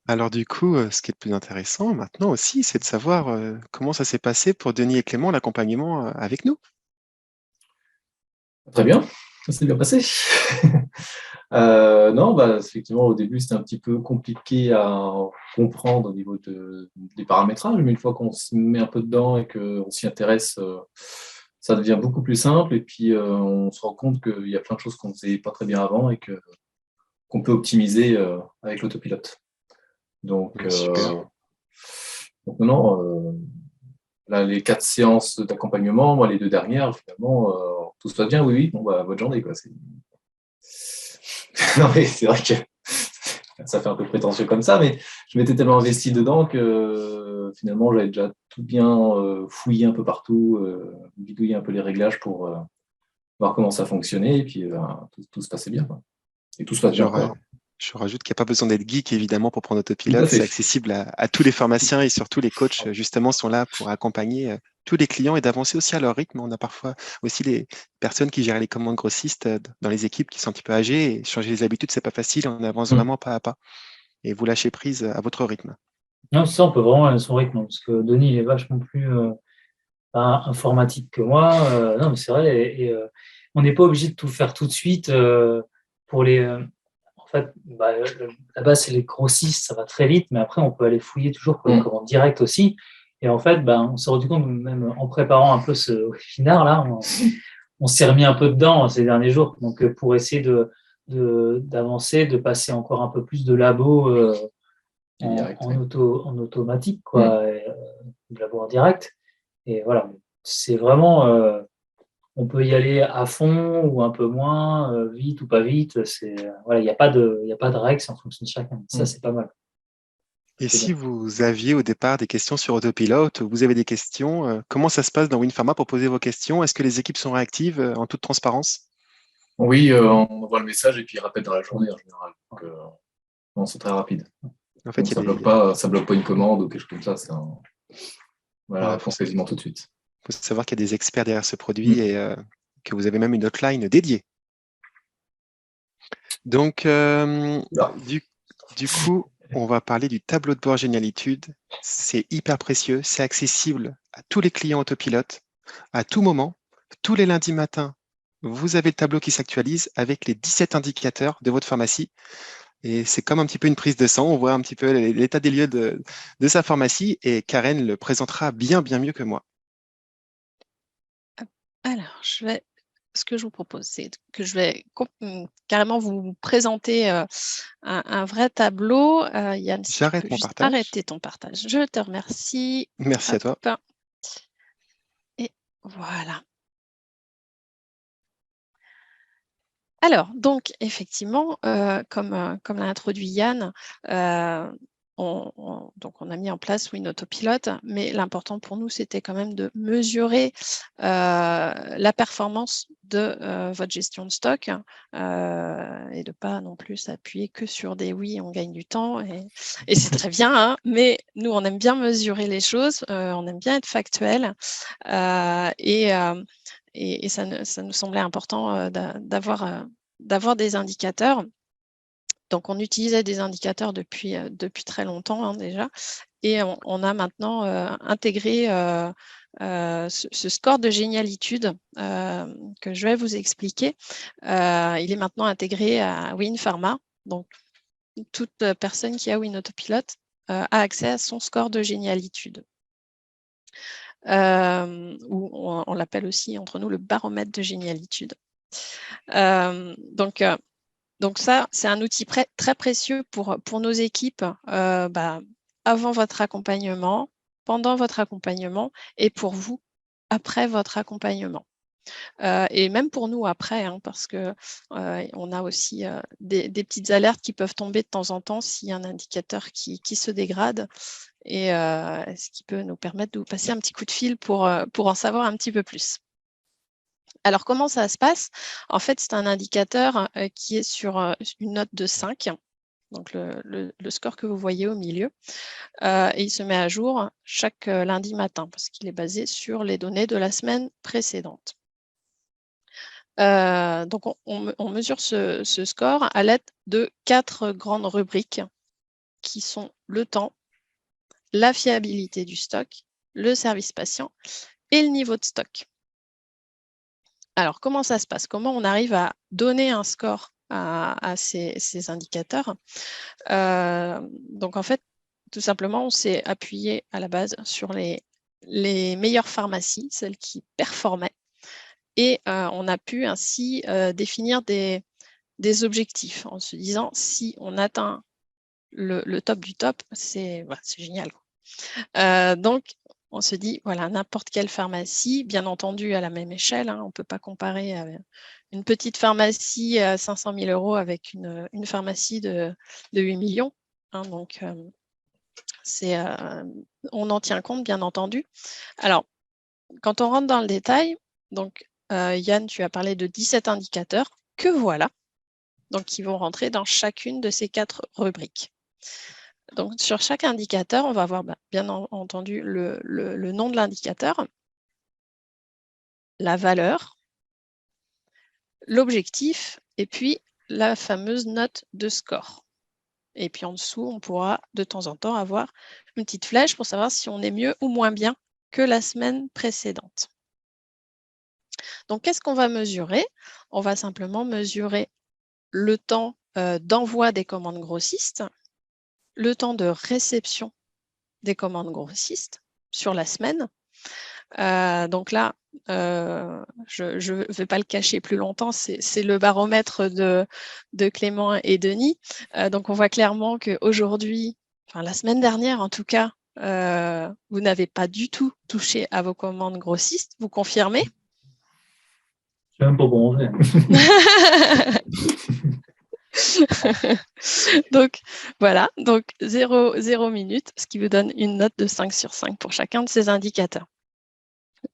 Alors du coup, ce qui est le plus intéressant maintenant aussi, c'est de savoir comment ça s'est passé pour Denis et Clément, l'accompagnement avec nous. Très bien, ça s'est bien passé. Non, effectivement, au début, c'était un petit peu compliqué à comprendre au niveau des paramétrages, mais une fois qu'on se met un peu dedans et qu'on s'y intéresse, ça devient beaucoup plus simple. Et puis, on se rend compte qu'il y a plein de choses qu'on ne faisait pas très bien avant et qu'on peut optimiser avec l'autopilote. Donc, Super. non, là, les 4 séances d'accompagnement, moi, les 2 dernières, finalement, tout se passe bien, oui, bon, bonne journée, quoi. Non, mais c'est vrai que ça fait un peu prétentieux comme ça, mais je m'étais tellement investi dedans que finalement, j'avais déjà tout bien fouillé un peu partout, bidouillé un peu les réglages pour voir comment ça fonctionnait, et puis tout se passait bien, quoi. Et tout se passe bien encore. Je rajoute qu'il n'y a pas besoin d'être geek, évidemment, pour prendre Tout à Autopilote. fait. C'est accessible à tous les pharmaciens et surtout les coachs, justement, sont là pour accompagner tous les clients et d'avancer aussi à leur rythme. On a parfois aussi les personnes qui gèrent les commandes grossistes dans les équipes qui sont un petit peu âgées et changer les habitudes, c'est pas facile. On avance vraiment pas à pas et vous lâchez prise à votre rythme. Non, ça, on peut vraiment aller à son rythme, parce que Denis, il est vachement plus informatique que moi. Non, mais c'est vrai, et on n'est pas obligé de tout faire tout de suite pour les. En fait, là-bas, c'est les grossistes, ça va très vite, mais après, on peut aller fouiller toujours pour les commandes directes aussi. Et en fait, on s'est rendu compte, même en préparant un peu ce webinaire, là, on s'est remis un peu dedans ces derniers jours. Donc, pour essayer d'avancer, de passer encore un peu plus de labo en automatique, quoi, de labo en direct. Et voilà, c'est vraiment, on peut y aller à fond ou un peu moins, vite ou pas vite. Voilà, il n'y a pas de règles, c'est en fonction de chacun. Ça, c'est pas mal. Et C'est si bien. vous aviez au départ des questions sur Autopilote, vous avez des questions, comment ça se passe dans WinPharma pour poser vos questions? Est-ce que les équipes sont réactives en toute transparence? Oui, on envoie le message et puis il rappelle dans la journée en général. Donc, non, c'est très rapide. En fait, Donc, il y a ça bloque pas une commande ou quelque chose comme ça. On a la réponse quasiment tout de suite. faut savoir qu'il y a des experts derrière ce produit et que vous avez même une hotline dédiée. Donc, du coup, on va parler du tableau de bord Génialitude. C'est hyper précieux, c'est accessible à tous les clients Autopilote, à tout moment, tous les lundis matins. Vous avez le tableau qui s'actualise avec les 17 indicateurs de votre pharmacie. Et c'est comme un petit peu une prise de sang. On voit un petit peu l'état des lieux de sa pharmacie et Karen le présentera bien mieux que moi. Alors, ce que je vous propose, c'est que je vais carrément vous présenter un vrai tableau. Yann, si tu peux J'arrête mon juste partage. arrêter ton partage. Je te remercie. Merci à toi. Hop. Et voilà. Alors, donc, effectivement, comme l'a introduit Yann, on a mis en place Autopilote, mais l'important pour nous, c'était quand même de mesurer la performance de votre gestion de stock et de ne pas non plus s'appuyer que sur des oui, on gagne du temps et c'est très bien, hein, mais nous, on aime bien mesurer les choses, on aime bien être factuel et ça nous semblait important d'avoir des indicateurs. Donc, on utilisait des indicateurs depuis très longtemps hein, déjà, et on a maintenant intégré ce score de génialitude que je vais vous expliquer. Il est maintenant intégré à WinPharma. Donc, toute personne qui a Autopilote a accès à son score de génialitude. Ou on l'appelle aussi entre nous le baromètre de génialitude. Donc ça, c'est un outil très précieux pour nos équipes avant votre accompagnement, pendant votre accompagnement et pour vous après votre accompagnement. Et même pour nous après, hein, parce que on a aussi des petites alertes qui peuvent tomber de temps en temps s'il y a un indicateur qui se dégrade, et ce qui peut nous permettre de vous passer un petit coup de fil pour en savoir un petit peu plus. Alors, comment ça se passe? En fait, c'est un indicateur qui est sur une note de 5, donc le score que vous voyez au milieu, et il se met à jour chaque lundi matin parce qu'il est basé sur les données de la semaine précédente. Donc, on mesure ce score à l'aide de 4 grandes rubriques qui sont le temps, la fiabilité du stock, le service patient et le niveau de stock. Alors, comment ça se passe? Comment on arrive à donner un score à ces indicateurs? Donc, en fait, tout simplement, on s'est appuyé à la base sur les meilleures pharmacies, celles qui performaient, et on a pu ainsi définir des objectifs en se disant si on atteint le top du top, c'est génial. Donc, on se dit, voilà, n'importe quelle pharmacie, bien entendu à la même échelle, hein, on ne peut pas comparer une petite pharmacie à 500 000 € avec une pharmacie de 8 millions. Hein, donc, on en tient compte, bien entendu. Alors, quand on rentre dans le détail, donc Yann, tu as parlé de 17 indicateurs que voilà, donc qui vont rentrer dans chacune de ces 4 rubriques. Donc, sur chaque indicateur, on va avoir bien entendu le nom de l'indicateur, la valeur, l'objectif et puis la fameuse note de score. Et puis en dessous, on pourra de temps en temps avoir une petite flèche pour savoir si on est mieux ou moins bien que la semaine précédente. Donc, qu'est-ce qu'on va mesurer? On va simplement mesurer le temps d'envoi des commandes grossistes, le temps de réception des commandes grossistes sur la semaine. Donc là, je ne vais pas le cacher plus longtemps, c'est le baromètre de Clément et Denis. Donc on voit clairement qu'aujourd'hui, enfin la semaine dernière en tout cas, vous n'avez pas du tout touché à vos commandes grossistes, vous confirmez? C'est un peu bronzé. Donc voilà, donc 0 minutes, ce qui vous donne une note de 5 sur 5 pour chacun de ces indicateurs.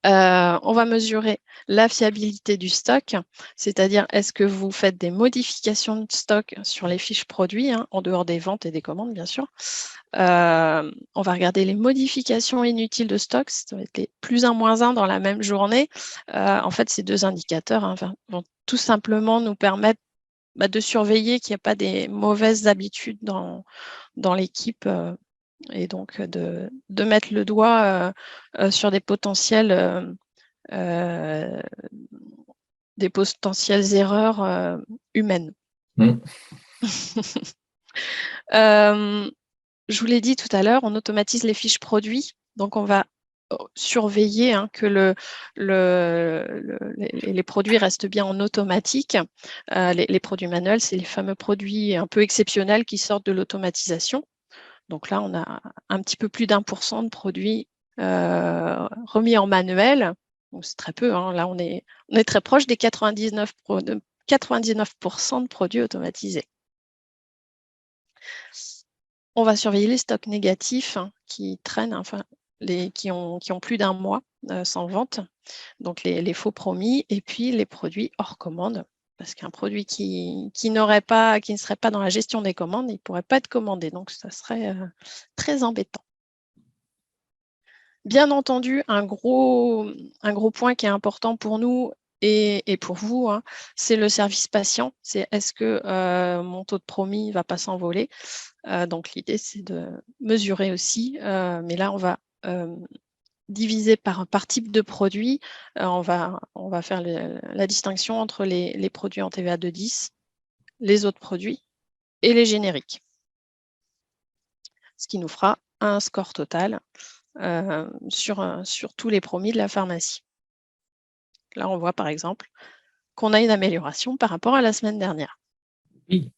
On va mesurer la fiabilité du stock, c'est-à-dire est-ce que vous faites des modifications de stock sur les fiches produits, hein, en dehors des ventes et des commandes, bien sûr. On va regarder les modifications inutiles de stock, ça va être les +1, -1 dans la même journée. En fait, ces 2 indicateurs, hein, vont tout simplement nous permettre de surveiller qu'il n'y a pas des mauvaises habitudes dans l'équipe, et donc de mettre le doigt sur des potentielles erreurs humaines. Je vous l'ai dit tout à l'heure, on automatise les fiches produits, donc on va surveiller, hein, que les produits restent bien en automatique. Les produits manuels, c'est les fameux produits un peu exceptionnels qui sortent de l'automatisation. Donc là, on a un petit peu plus d'1% de produits remis en manuel. C'est très peu, hein. Là, on est très proche des 99% de produits automatisés. On va surveiller les stocks négatifs, hein, qui traînent, enfin, qui ont plus d'1 mois sans vente, donc les faux promis, et puis les produits hors commande, parce qu'un produit qui ne serait pas dans la gestion des commandes, il ne pourrait pas être commandé, donc ça serait très embêtant. Bien entendu, un gros point qui est important pour nous et pour vous, hein, c'est le service patient. C'est est-ce que mon taux de promis ne va pas s'envoler? Donc l'idée, c'est de mesurer aussi, mais là, on va diviser par type de produit. On va faire la distinction entre les produits en TVA de 10, les autres produits et les génériques. Ce qui nous fera un score total sur tous les promis de la pharmacie. Là, on voit par exemple qu'on a une amélioration par rapport à la semaine dernière. Oui.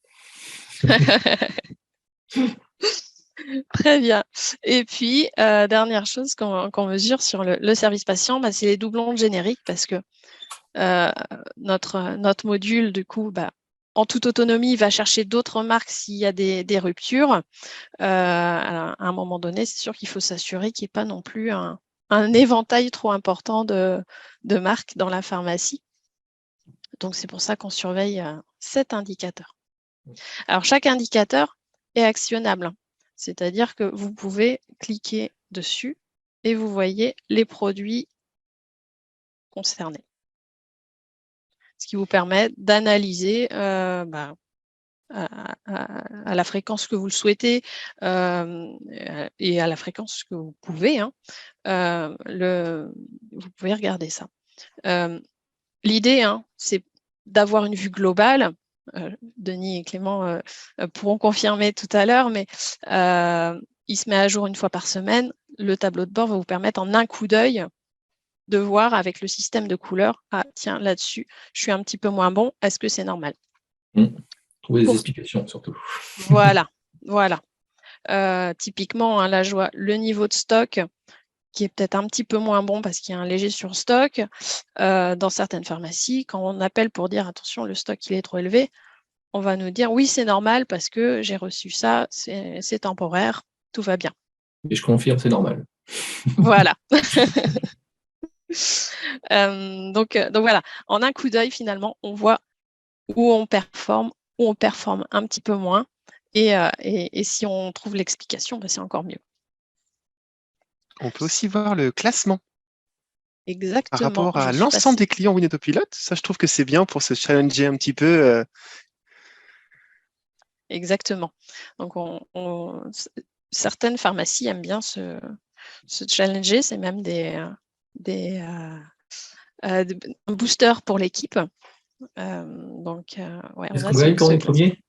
Très bien. Et puis, dernière chose qu'on mesure sur le service patient, c'est les doublons de générique, parce que notre module, du coup, en toute autonomie, va chercher d'autres marques s'il y a des ruptures. À un moment donné, c'est sûr qu'il faut s'assurer qu'il n'y ait pas non plus un éventail trop important de marques dans la pharmacie. Donc, c'est pour ça qu'on surveille cet indicateur. Alors, chaque indicateur est actionnable, c'est-à-dire que vous pouvez cliquer dessus et vous voyez les produits concernés. Ce qui vous permet d'analyser à la fréquence que vous le souhaitez et à la fréquence que vous pouvez, vous pouvez regarder ça. L'idée, c'est d'avoir une vue globale. Denis et Clément pourront confirmer tout à l'heure, mais il se met à jour une fois par semaine. Le tableau de bord va vous permettre en un coup d'œil de voir avec le système de couleurs, ah tiens, là-dessus, je suis un petit peu moins bon, est-ce que c'est normal? Trouver des explications surtout. Voilà. Typiquement, là, je vois le niveau de stock qui est peut-être un petit peu moins bon parce qu'il y a un léger surstock. Dans certaines pharmacies, quand on appelle pour dire attention, le stock il est trop élevé, on va nous dire oui, c'est normal parce que j'ai reçu ça, c'est temporaire, tout va bien. Et je confirme, c'est normal. Voilà. Donc voilà, en un coup d'œil, finalement, on voit où on performe un petit peu moins. Et si on trouve l'explication, c'est encore mieux. On peut aussi voir le classement par Exactement. rapport à l'ensemble des clients Win-Autopilot. Ça, je trouve que c'est bien pour se challenger un petit peu. Exactement. Donc, certaines pharmacies aiment bien se challenger. C'est même des boosters pour l'équipe. Est-ce qu'on gagne quand on est premier?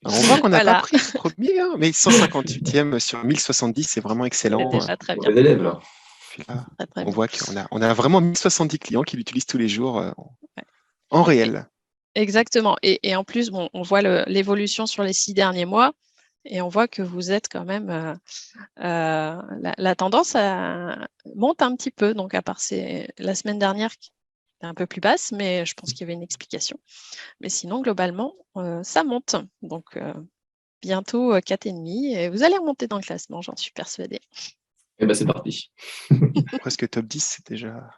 On voit qu'on n'a Voilà. pas pris le premier, mais 158e sur 1070, c'est vraiment excellent. C'est déjà très bien. Les élèves, là. Là, Très on bien. voit qu'on a vraiment 1070 clients qui l'utilisent tous les jours en réel. Exactement. Et en plus, on voit l'évolution sur les 6 derniers mois et on voit que vous êtes quand même… la tendance monte un petit peu. Donc, à part la semaine dernière qui était un peu plus basse, mais je pense qu'il y avait une explication. Mais sinon, globalement, ça monte. Donc, bientôt 4,5 et vous allez remonter dans le classement, j'en suis persuadée. Eh ben, c'est parti. Presque top 10, c'est déjà…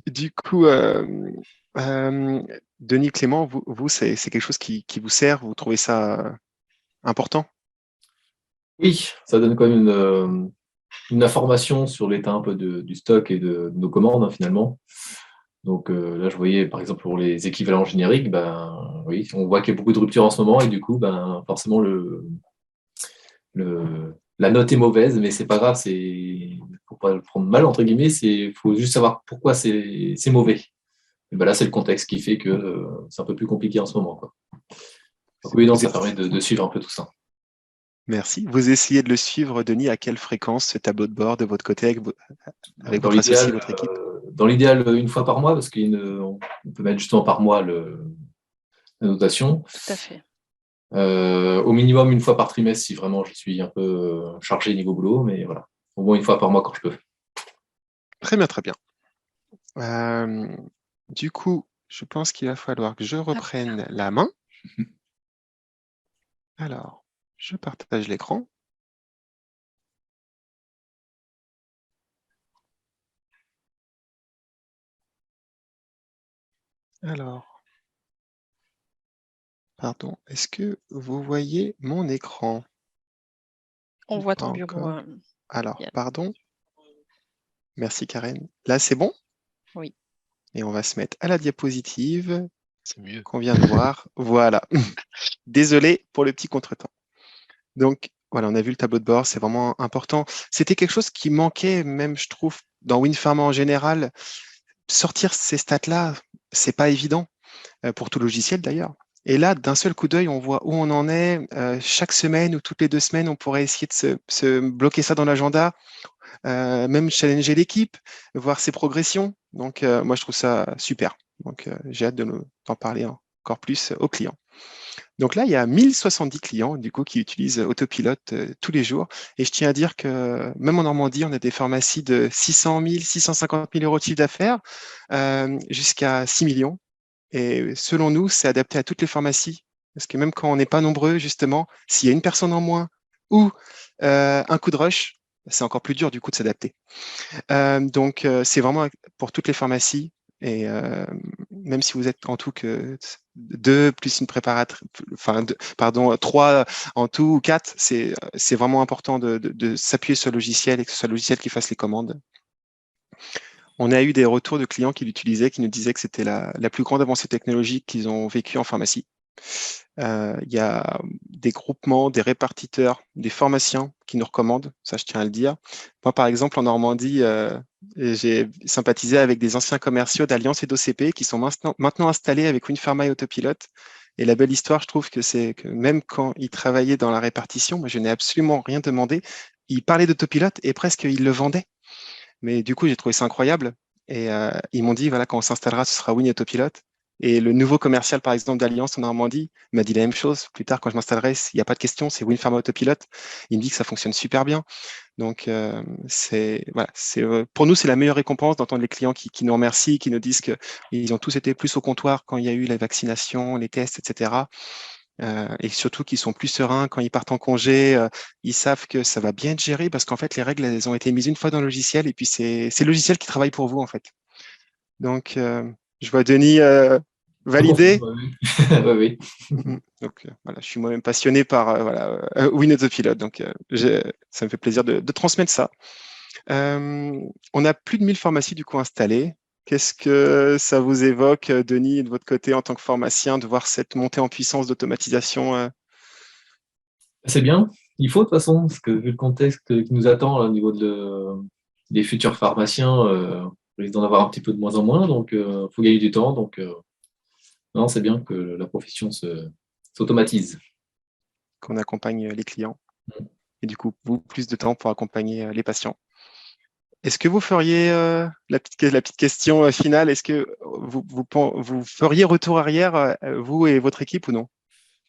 du coup, Denis, Clément, vous c'est quelque chose qui vous sert? Vous trouvez ça important? Oui, ça donne quand même une information sur l'état un peu du stock et de nos commandes, finalement. Donc là, je voyais, par exemple, pour les équivalents génériques, oui, on voit qu'il y a beaucoup de ruptures en ce moment et du coup, forcément, la note est mauvaise, mais c'est pas grave, faut pas le prendre mal, entre guillemets, faut juste savoir pourquoi c'est mauvais. Et là, c'est le contexte qui fait que c'est un peu plus compliqué en ce moment, quoi. Donc, oui, non, ça permet de suivre un peu tout ça. Merci. Vous essayez de le suivre, Denis, à quelle fréquence, ce tableau de bord de votre côté avec votre associé, votre équipe? Dans l'idéal, une fois par mois, parce qu'on peut mettre justement par mois la notation. Tout à fait. Au minimum une fois par trimestre si vraiment je suis un peu chargé niveau boulot, mais voilà, au moins une fois par mois quand je peux. Très bien, très bien. Du coup, je pense qu'il va falloir que je reprenne la main. Alors, je partage l'écran. Alors, pardon, est-ce que vous voyez mon écran? On voit ton bureau. Alors, pardon. Merci Karen. Là, c'est bon? Oui. Et on va se mettre à la diapositive. C'est mieux. Qu'on vient de voir. Voilà. Désolé pour le petit contretemps. Donc, voilà, on a vu le tableau de bord, c'est vraiment important. C'était quelque chose qui manquait, même, je trouve, dans WinPharma en général. Sortir ces stats-là, c'est pas évident, pour tout logiciel d'ailleurs. Et là, d'un seul coup d'œil, on voit où on en est. Chaque semaine ou toutes les 2 semaines, on pourrait essayer de se bloquer ça dans l'agenda, même challenger l'équipe, voir ses progressions. Donc, moi, je trouve ça super. Donc, j'ai hâte d'en parler encore plus aux clients. Donc là, il y a 1070 clients du coup qui utilisent Autopilote tous les jours. Et je tiens à dire que même en Normandie, on a des pharmacies de 600 000, 650 000 euros de chiffre d'affaires jusqu'à 6 millions. Et selon nous, c'est adapté à toutes les pharmacies. Parce que même quand on n'est pas nombreux, justement, s'il y a une personne en moins ou un coup de rush, c'est encore plus dur du coup de s'adapter. Donc, c'est vraiment pour toutes les pharmacies. Et même si vous êtes en tout que deux plus une préparatrice, enfin, pardon, trois en tout ou quatre, c'est vraiment important de s'appuyer sur le logiciel et que ce soit le logiciel qui fasse les commandes. On a eu des retours de clients qui l'utilisaient, qui nous disaient que c'était la plus grande avancée technologique qu'ils ont vécue en pharmacie. Il y a des groupements, des répartiteurs, des pharmaciens qui nous recommandent, ça je tiens à le dire. Moi, par exemple, en Normandie, j'ai sympathisé avec des anciens commerciaux d'Alliance et d'OCP qui sont maintenant installés avec WinPharma et Autopilote. Et la belle histoire, je trouve que c'est que même quand ils travaillaient dans la répartition, moi je n'ai absolument rien demandé, ils parlaient d'Autopilote et presque ils le vendaient. Mais du coup, j'ai trouvé ça incroyable. Et ils m'ont dit, voilà, quand on s'installera, ce sera Win Autopilote. Et le nouveau commercial, par exemple, d'Alliance en Normandie, m'a dit la même chose. Plus tard, quand je m'installerai, il n'y a pas de question, c'est Win Pharma Autopilote. Il me dit que ça fonctionne super bien. Donc, voilà, pour nous, c'est la meilleure récompense d'entendre les clients qui nous remercient, qui nous disent qu'ils ont tous été plus au comptoir quand il y a eu la vaccination, les tests, etc. Et surtout qu'ils sont plus sereins quand ils partent en congé. Ils savent que ça va bien être géré parce qu'en fait, les règles, elles ont été mises une fois dans le logiciel et puis c'est le logiciel qui travaille pour vous, en fait. Donc, je vois Denis valider. Oui, oui. Donc, voilà, je suis moi-même passionné par voilà, Win Autopilot. Donc, ça me fait plaisir de transmettre ça. On a plus de 1000 pharmacies du coup installées. Qu'est-ce que ça vous évoque, Denis, de votre côté en tant que pharmacien, de voir cette montée en puissance d'automatisation C'est bien, il faut de toute façon, parce que vu le contexte qui nous attend là, au niveau des futurs pharmaciens, on risque d'en avoir un petit peu de moins en moins, donc il faut gagner du temps. Donc non, c'est bien que la profession s'automatise. qu'on accompagne les clients et du coup, vous, plus de temps pour accompagner les patients. Est-ce que vous feriez la petite question finale, est-ce que vous feriez retour arrière, vous et votre équipe ou non?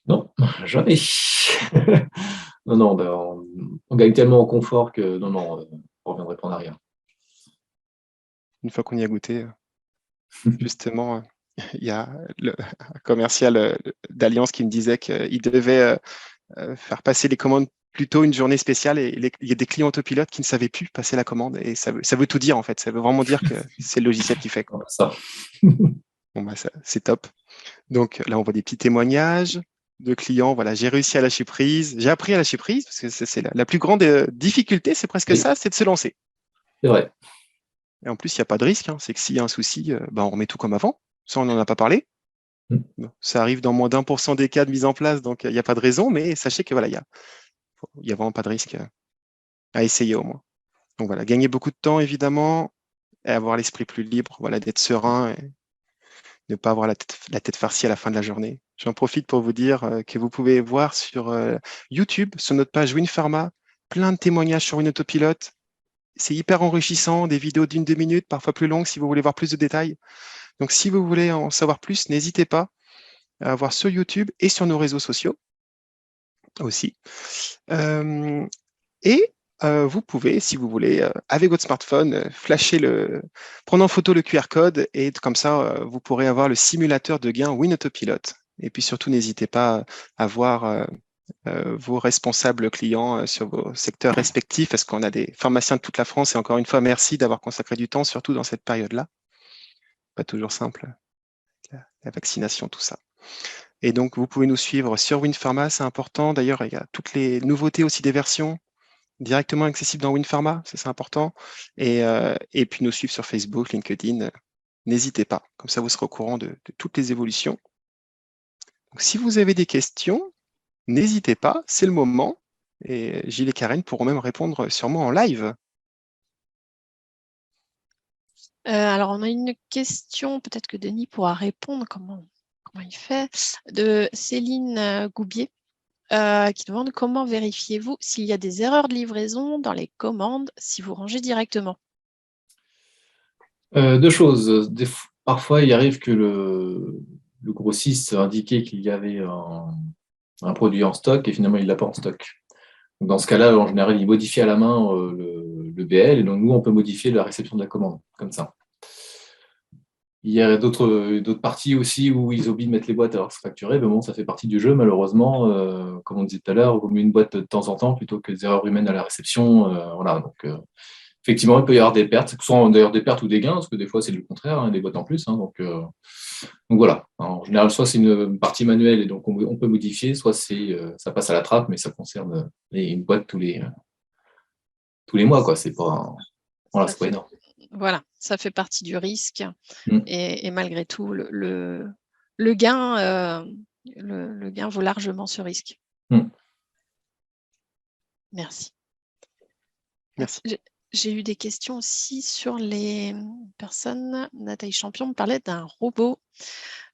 Non, jamais. Non, non, ben, on gagne tellement en confort que non, non, on ne reviendrait pas en arrière. Une fois qu'on y a goûté, justement, il y a le commercial d'Alliance qui me disait qu'il devait faire passer les commandes plutôt une journée spéciale et il y a des clients autopilotes qui ne savaient plus passer la commande et ça veut tout dire en fait. Ça veut vraiment dire que c'est le logiciel qui fait, quoi. Voilà, ça. Bon, bah, c'est top. Donc là, on voit des petits témoignages de clients. Voilà, j'ai réussi à lâcher prise. J'ai appris à lâcher prise parce que c'est la plus grande difficulté, c'est presque Oui, ça, c'est de se lancer. c'est vrai. Et en plus, il n'y a pas de risque, hein. C'est que s'il y a un souci, bah, on remet tout comme avant. Ça, on n'en a pas parlé. Mm. Bon, ça arrive dans moins d'1% des cas de mise en place, donc il n'y a pas de raison, mais sachez que voilà, il y a vraiment pas de risque à essayer au moins. Donc voilà, gagner beaucoup de temps évidemment, et avoir l'esprit plus libre, voilà, d'être serein et ne pas avoir la tête farcie à la fin de la journée. J'en profite pour vous dire que vous pouvez voir sur YouTube, sur notre page WinPharma, plein de témoignages sur une autopilote. C'est hyper enrichissant, des vidéos d'une, 2 minutes, parfois plus longues si vous voulez voir plus de détails. Donc si vous voulez en savoir plus, n'hésitez pas à voir sur YouTube et sur nos réseaux sociaux aussi. Et vous pouvez, si vous voulez, avec votre smartphone, prendre en photo le QR code et comme ça, vous pourrez avoir le simulateur de gain Win Autopilot. Et puis surtout, n'hésitez pas à voir vos responsables clients sur vos secteurs respectifs, parce qu'on a des pharmaciens de toute la France. Et encore une fois, merci d'avoir consacré du temps, surtout dans cette période-là. Pas toujours simple, la vaccination, tout ça. Et donc, vous pouvez nous suivre sur WinPharma, c'est important. D'ailleurs, il y a toutes les nouveautés aussi des versions directement accessibles dans WinPharma, c'est important. Et puis nous suivre sur Facebook, LinkedIn. N'hésitez pas, comme ça vous serez au courant de toutes les évolutions. Donc, si vous avez des questions, n'hésitez pas, c'est le moment. Et Gilles et Karen pourront même répondre sûrement en live. Alors, on a une question, peut-être que Denis pourra répondre, comment il fait, de Céline Goubier, qui demande comment vérifiez-vous s'il y a des erreurs de livraison dans les commandes si vous rangez directement? Deux choses. Parfois, il arrive que le grossiste indiquait qu'il y avait un produit en stock et finalement, il ne l'a pas en stock. Donc, dans ce cas-là, en général, il modifie à la main le BL, et donc nous, on peut modifier la réception de la commande, comme ça. Il y a d'autres parties aussi où ils oublient de mettre les boîtes alors que c'est facturé, mais bon, ça fait partie du jeu, malheureusement. Comme on disait tout à l'heure, il vaut mieux une boîte de temps en temps plutôt que des erreurs humaines à la réception. Voilà, donc effectivement, il peut y avoir des pertes, que ce soit d'ailleurs des pertes ou des gains, parce que des fois, c'est le contraire, hein, des boîtes en plus. Hein, donc voilà. En général, soit c'est une partie manuelle et donc on peut modifier, soit ça passe à la trappe, mais ça concerne une boîte tous les mois, quoi. C'est pas, voilà, c'est pas énorme. Voilà, ça fait partie du risque. Mm. Et malgré tout, le gain vaut largement ce risque. Mm. Merci. Merci. J'ai eu des questions aussi sur les personnes. Nathalie Champion me parlait d'un robot.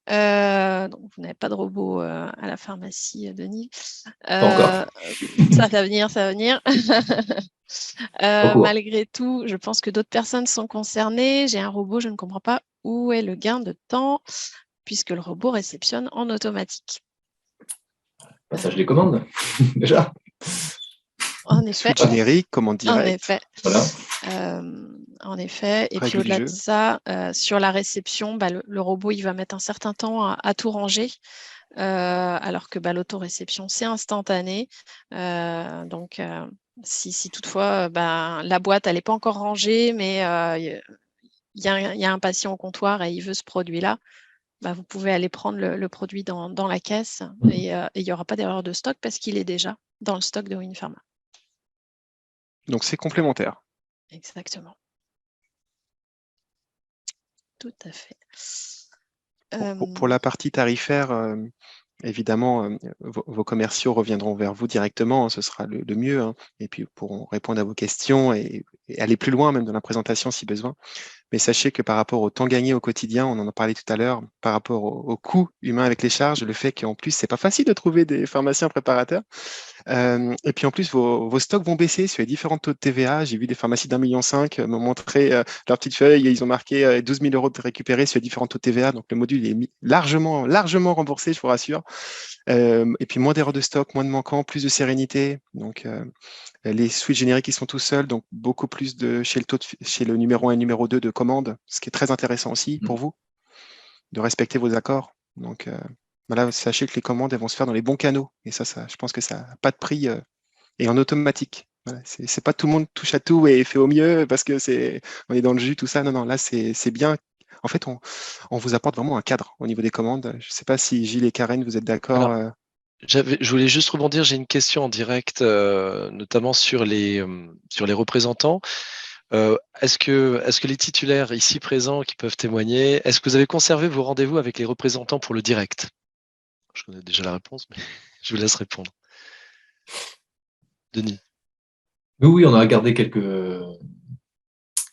Donc vous n'avez pas de robot à la pharmacie, Denis. Pas encore. Ça va venir, ça va venir. Pas court. Malgré tout, je pense que d'autres personnes sont concernées. J'ai un robot, je ne comprends pas où est le gain de temps puisque le robot réceptionne en automatique. Passage des commandes, déjà. En effet. Suite générique, commande directe. En effet. Voilà. En effet. Et Règle puis au-delà du de jeu. ça, sur la réception, le robot il va mettre un certain temps à tout ranger. Alors que l'autoréception, c'est instantané. Donc, si toutefois la boîte, elle n'est pas encore rangée, mais il y a un patient au comptoir et il veut ce produit-là, vous pouvez aller prendre le produit dans la caisse et il n'y aura pas d'erreur de stock parce qu'il est déjà dans le stock de Winpharma. Donc, c'est complémentaire. Exactement. Tout à fait. Pour la partie tarifaire, évidemment, vos commerciaux reviendront vers vous directement, hein, ce sera le mieux, hein, et puis pourront répondre à vos questions et aller plus loin même dans la présentation si besoin. Mais sachez que par rapport au temps gagné au quotidien, on en a parlé tout à l'heure, par rapport au coût humain avec les charges, le fait qu'en plus, c'est pas facile de trouver des pharmaciens préparateurs. Et puis en plus, vos stocks vont baisser sur les différents taux de TVA. J'ai vu des pharmacies d'1,5 million me montrer leur petite feuille et ils ont marqué 12 000 € de récupérer sur les différents taux de TVA. Donc le module est largement remboursé, je vous rassure. Et puis moins d'erreurs de stock, moins de manquants, plus de sérénité. Donc les switches génériques qui sont tout seuls, donc beaucoup plus chez le numéro 1 et numéro 2 de commandes, ce qui est très intéressant aussi pour vous, de respecter vos accords. Donc voilà, sachez que les commandes elles vont se faire dans les bons canaux. Et ça je pense que ça n'a pas de prix et en automatique. Voilà, c'est pas tout le monde touche à tout et fait au mieux parce que on est dans le jus, tout ça. Non, non, là c'est bien. En fait, on vous apporte vraiment un cadre au niveau des commandes. Je ne sais pas si Gilles et Karen, vous êtes d'accord. Je voulais juste rebondir, j'ai une question en direct, notamment sur les représentants. Est-ce que les titulaires ici présents qui peuvent témoigner, est-ce que vous avez conservé vos rendez-vous avec les représentants pour le direct? Je connais déjà la réponse, mais je vous laisse répondre. Denis. Oui, on a gardé quelques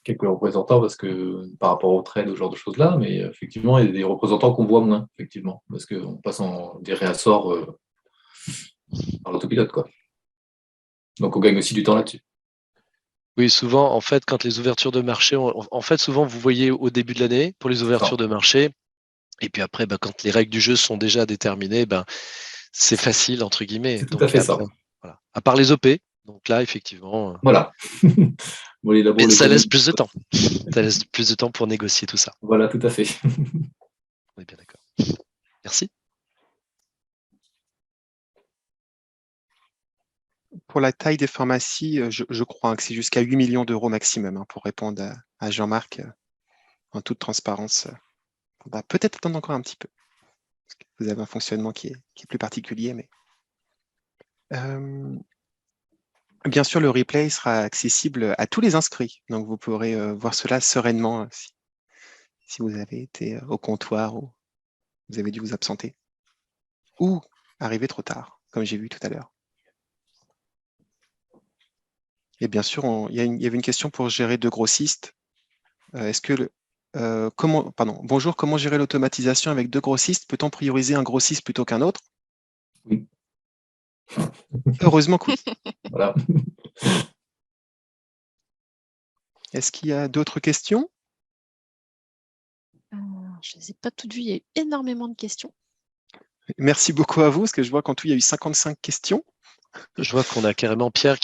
représentants parce que par rapport au trade, ce genre de choses-là, mais effectivement, il y a des représentants qu'on voit moins, effectivement, parce qu'on passe en des réassorts par l'autopilote, quoi. Donc on gagne aussi du temps là-dessus. Oui, souvent, en fait, quand les ouvertures de marché, en fait, souvent, vous voyez au début de l'année pour les ouvertures de marché, et puis après, quand les règles du jeu sont déjà déterminées, c'est facile, entre guillemets. C'est tout à Donc fait ça. après, voilà. À part les OP, donc là, effectivement, Voilà. Bon, les labos, mais les ça laisse connaissent. plus de temps. Ça laisse plus de temps pour négocier tout ça. Voilà, tout à fait. On est bien d'accord. Merci. Pour la taille des pharmacies, je crois que c'est jusqu'à 8 millions d'euros maximum, hein, pour répondre à Jean-Marc en toute transparence. On va peut-être attendre encore un petit peu. Parce que vous avez un fonctionnement qui est plus particulier, mais bien sûr, le replay sera accessible à tous les inscrits. Donc vous pourrez voir cela sereinement si vous avez été au comptoir ou vous avez dû vous absenter. Ou arriver trop tard, comme j'ai vu tout à l'heure. Et bien sûr, il y avait une question pour gérer deux grossistes. Bonjour, comment gérer l'automatisation avec deux grossistes? Peut-on prioriser un grossiste plutôt qu'un autre? Oui. Heureusement que oui. Voilà. Est-ce qu'il y a d'autres questions? Je ne les ai pas toutes vues, il y a eu énormément de questions. Merci beaucoup à vous, parce que je vois qu'en tout, il y a eu 55 questions. Je vois qu'on a carrément Pierre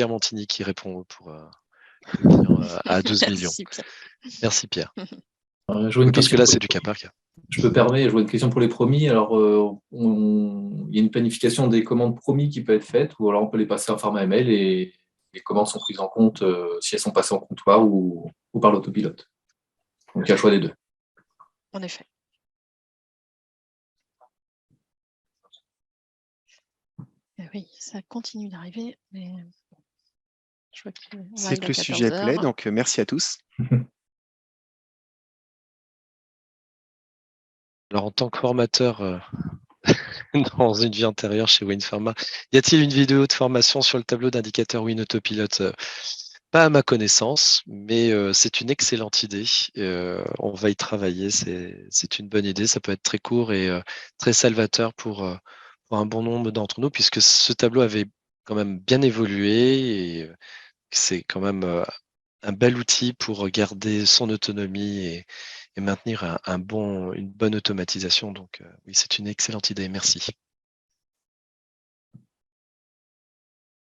Montigny qui répond pour le client à 12 millions. Merci, Pierre. Merci Pierre. Je vois une Parce que question là, c'est du cas par cas. Je me permets, je vois une question pour les promis. Alors, il y a une planification des commandes promis qui peut être faite, ou alors on peut les passer en format ML et les commandes sont prises en compte si elles sont passées en comptoir ou par l'autopilote. Donc, il y a le choix des deux. En effet. Oui, ça continue d'arriver, mais je vois qu'on C'est arrive que à le sujet 14 plaît, heures. donc merci à tous. Alors, en tant que formateur dans une vie antérieure chez WinPharma, y a-t-il une vidéo de formation sur le tableau d'indicateurs WinAutoPilot? Pas à ma connaissance, mais c'est une excellente idée. On va y travailler. C'est une bonne idée. Ça peut être très court et très salvateur pour un bon nombre d'entre nous, puisque ce tableau avait quand même bien évolué et c'est quand même un bel outil pour garder son autonomie et maintenir une bonne automatisation. Donc, oui, c'est une excellente idée. Merci.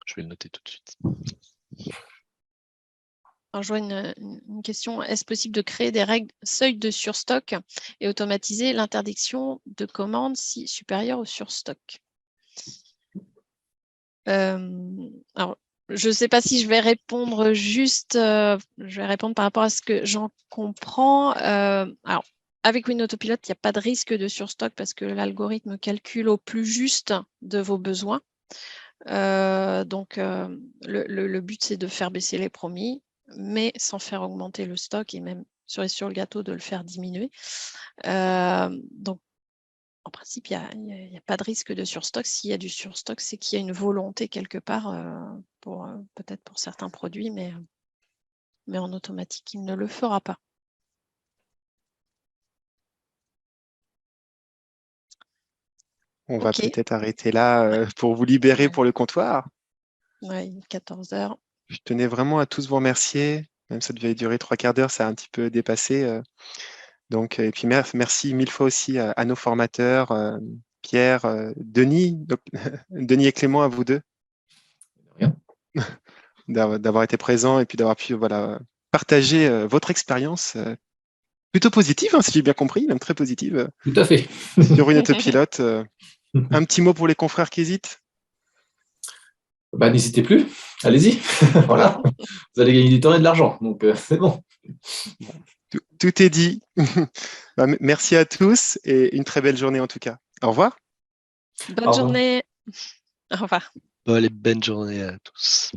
Je vais le noter tout de suite. Alors, je vois une question. Est-ce possible de créer des règles seuil de surstock et automatiser l'interdiction de commandes si supérieure au surstock? Alors, je ne sais pas si je vais répondre juste, je vais répondre par rapport à ce que j'en comprends. Alors, avec WinAutoPilot, il n'y a pas de risque de surstock parce que l'algorithme calcule au plus juste de vos besoins. Donc, le but, c'est de faire baisser les promis, mais sans faire augmenter le stock et même cerise sur le gâteau de le faire diminuer. Donc, en principe, il n'y a pas de risque de surstock. S'il y a du surstock, c'est qu'il y a une volonté quelque part peut-être pour certains produits, mais en automatique, il ne le fera pas. On va Ok. peut-être arrêter là pour vous libérer Ouais. pour le comptoir. Ouais, 14 heures. Je tenais vraiment à tous vous remercier. Même ça devait durer 3/4 d'heure, ça a un petit peu dépassé. Donc, et puis merci mille fois aussi à nos formateurs, Pierre, Denis, Denis et Clément, à vous deux, Rien. d'avoir été présents et puis d'avoir pu partager votre expérience plutôt positive, hein, si j'ai bien compris, même très positive, Tout à fait. sur une autopilote. Un petit mot pour les confrères qui hésitent? Bah, n'hésitez plus, allez-y. Voilà. Vous allez gagner du temps et de l'argent, donc c'est bon. Tout est dit. Merci à tous et une très belle journée en tout cas. Au revoir. Bonne Au revoir. journée. Au revoir. Bon, allez, bonne journée à tous.